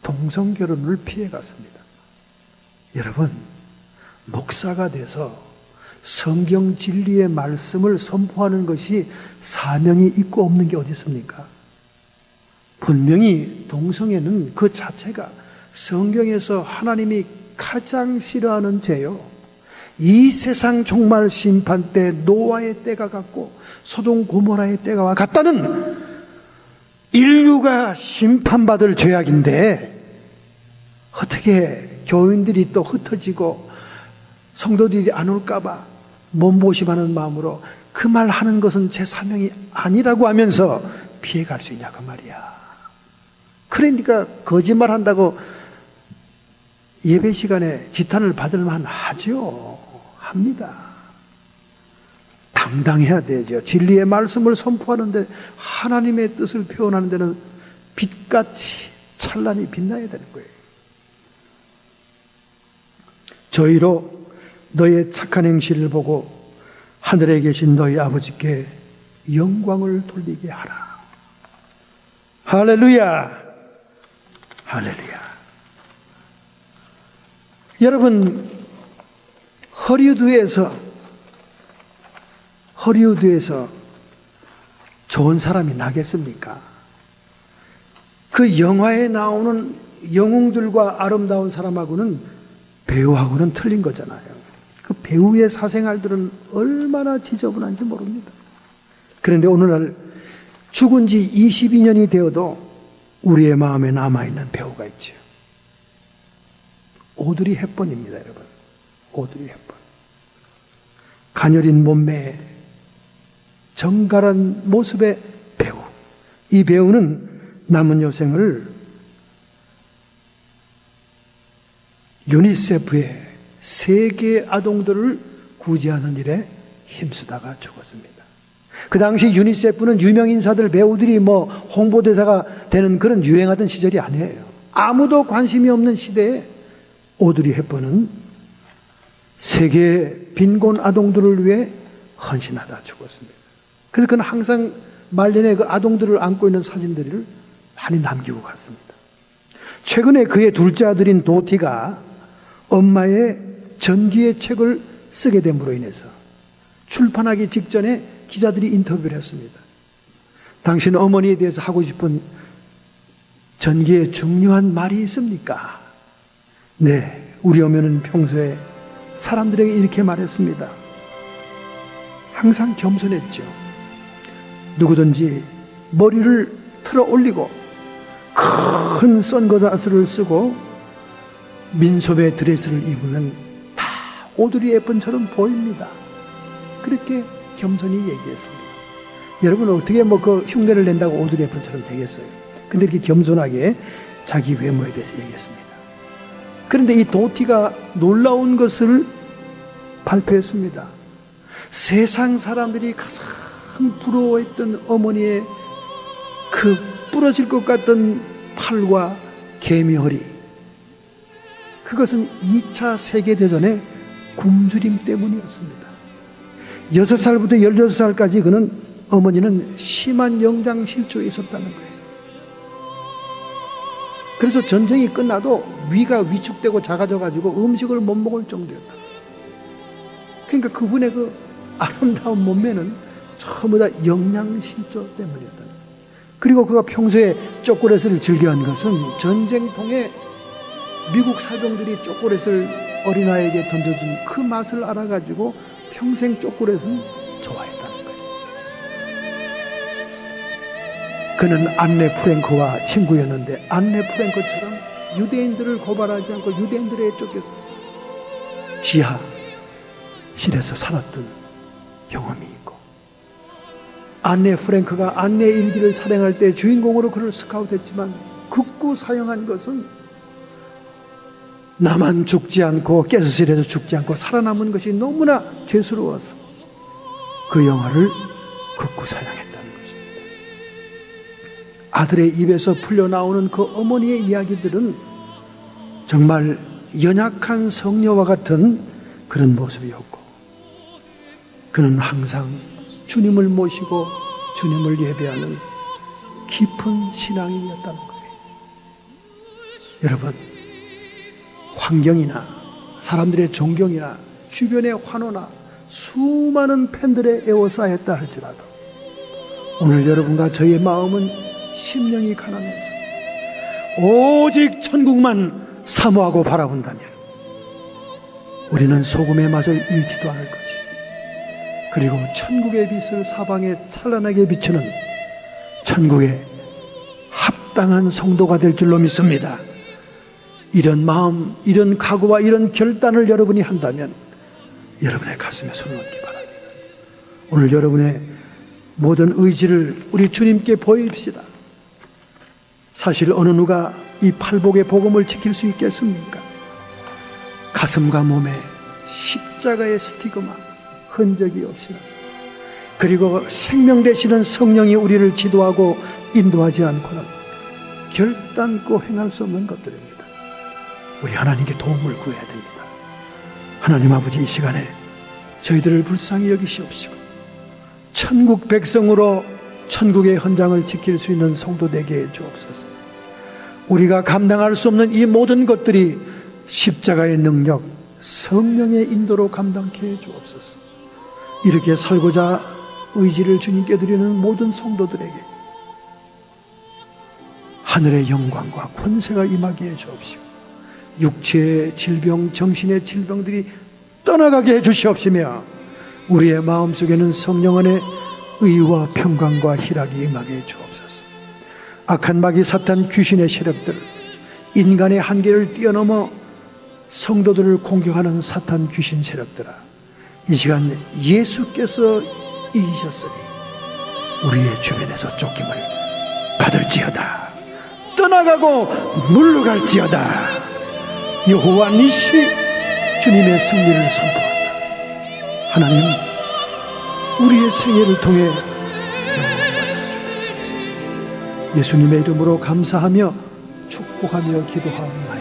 동성결혼을 피해갔습니다. 여러분, 목사가 돼서 성경 진리의 말씀을 선포하는 것이 사명이 있고 없는 게 어디 있습니까? 분명히 동성애는 그 자체가 성경에서 하나님이 가장 싫어하는 죄요. 이 세상 종말 심판 때 노아의 때가 같고 소돔 고모라의 때가 같다는 인류가 심판받을 죄악인데, 어떻게 교인들이 또 흩어지고 성도들이 안 올까봐 몸보심하는 마음으로 그 말 하는 것은 제 사명이 아니라고 하면서 피해갈 수 있냐 그 말이야. 그러니까 거짓말 한다고 예배 시간에 지탄을 받을 만하죠. 합니다. 당당해야 되죠. 진리의 말씀을 선포하는데, 하나님의 뜻을 표현하는 데는 빛같이 찬란히 빛나야 되는 거예요. 저희로 너의 착한 행실을 보고 하늘에 계신 너희 아버지께 영광을 돌리게 하라. 할렐루야. 할렐루야. 여러분, 허리우드에서 좋은 사람이 나겠습니까? 그 영화에 나오는 영웅들과 아름다운 사람하고는, 배우하고는 틀린 거잖아요. 그 배우의 사생활들은 얼마나 지저분한지 모릅니다. 그런데 오늘날 죽은 지 22년이 되어도 우리의 마음에 남아있는 배우가 있죠. 오드리 헵번입니다, 여러분. 오드리 헵번. 가녀린 몸매에 정갈한 모습에 이 배우는 남은 여생을 유니세프의 세계 아동들을 구제하는 일에 힘쓰다가 죽었습니다. 그 당시 유니세프는 유명 인사들, 배우들이 홍보대사가 되는 그런 유행하던 시절이 아니에요. 아무도 관심이 없는 시대에 오드리 헵번은 세계 빈곤 아동들을 위해 헌신하다 죽었습니다. 그래서 그는 항상 말년에 그 아동들을 안고 있는 사진들을 많이 남기고 갔습니다. 최근에 그의 둘째 아들인 도티가 엄마의 전기의 책을 쓰게 됨으로 인해서 출판하기 직전에 기자들이 인터뷰를 했습니다. 당신 어머니에 대해서 하고 싶은 전기의 중요한 말이 있습니까? 네, 우리 어머니는 평소에 사람들에게 이렇게 말했습니다. 항상 겸손했죠. 누구든지 머리를 틀어 올리고 큰 선글라스를 쓰고 민소매 드레스를 입으면 다 오드리 헵번처럼 보입니다. 그렇게 겸손히 얘기했습니다. 여러분 어떻게 그 흉내를 낸다고 오드리 헵번처럼 되겠어요? 근데 이렇게 겸손하게 자기 외모에 대해서 얘기했습니다. 그런데 이 도티가 놀라운 것을 발표했습니다. 세상 사람들이 가장 부러워했던 어머니의 그 부러질 것 같던 팔과 개미허리, 그것은 2차 세계대전의 굶주림 때문이었습니다. 6살부터 16살까지 그는 어머니는 심한 영장실조에 있었다는 거예요. 그래서 전쟁이 끝나도 위가 위축되고 작아져가지고 음식을 못 먹을 정도였다. 그러니까 그분의 그 아름다운 몸매는 전부 다 영양실조 때문이었다. 그리고 그가 평소에 초콜릿을 즐겨한 것은 전쟁통에 미국 사병들이 초콜릿을 어린아이에게 던져준 그 맛을 알아가지고 평생 초콜릿은 좋아했다는 거예요. 그는 안네 프랭크와 친구였는데 안네 프랭크처럼 유대인들을 고발하지 않고 유대인들에 쫓겨서 지하실에서 살았던 경험이 있고, 안네 프랭크가 안네 일기를 촬영할 때 주인공으로 그를 스카우트했지만 극구 사용한 것은 나만 죽지 않고 가스실에서 죽지 않고 살아남은 것이 너무나 죄스러워서 그 영화를 극구 사용했다는 것입니다. 아들의 입에서 풀려나오는 그 어머니의 이야기들은 정말 연약한 성녀와 같은 그런 모습이었고, 그는 항상 주님을 모시고 주님을 예배하는 깊은 신앙인이었다는 거예요. 여러분, 환경이나 사람들의 존경이나 주변의 환호나 수많은 팬들의 에워싸였다 할지라도 오늘 여러분과 저의 마음은 심령이 가난해서 오직 천국만 사모하고 바라본다면 우리는 소금의 맛을 잃지도 않을 것이, 그리고 천국의 빛을 사방에 찬란하게 비추는 천국의 합당한 성도가 될 줄로 믿습니다. 이런 마음, 이런 각오와 이런 결단을 여러분이 한다면 여러분의 가슴에 손을 얹기 바랍니다. 오늘 여러분의 모든 의지를 우리 주님께 보입시다. 사실 어느 누가 이 팔복의 복음을 지킬 수 있겠습니까? 가슴과 몸에 십자가의 스티그마, 흔적이 없이, 그리고 생명 되시는 성령이 우리를 지도하고 인도하지 않고는 결단코 행할 수 없는 것들입니다. 우리 하나님께 도움을 구해야 됩니다. 하나님 아버지, 이 시간에 저희들을 불쌍히 여기시옵시고 천국 백성으로 천국의 헌장을 지킬 수 있는 성도 되게 해 주옵소서. 우리가 감당할 수 없는 이 모든 것들이 십자가의 능력, 성령의 인도로 감당케 해 주옵소서. 이렇게 살고자 의지를 주님께 드리는 모든 성도들에게 하늘의 영광과 권세가 임하게 해 주옵시고 육체의 질병, 정신의 질병들이 떠나가게 해 주시옵시며 우리의 마음속에는 성령 안에 의와 평강과 희락이 임하게 해 주옵소서. 악한 마귀 사탄 귀신의 세력들, 인간의 한계를 뛰어넘어 성도들을 공격하는 사탄 귀신 세력들아, 이 시간 예수께서 이기셨으니 우리의 주변에서 쫓김을 받을지어다. 떠나가고 물러갈지어다. 여호와 니시 주님의 승리를 선포한다. 하나님, 우리의 생애를 통해 영광을 주옵소서. 예수님의 이름으로 감사하며 축복하며 기도하옵나이다.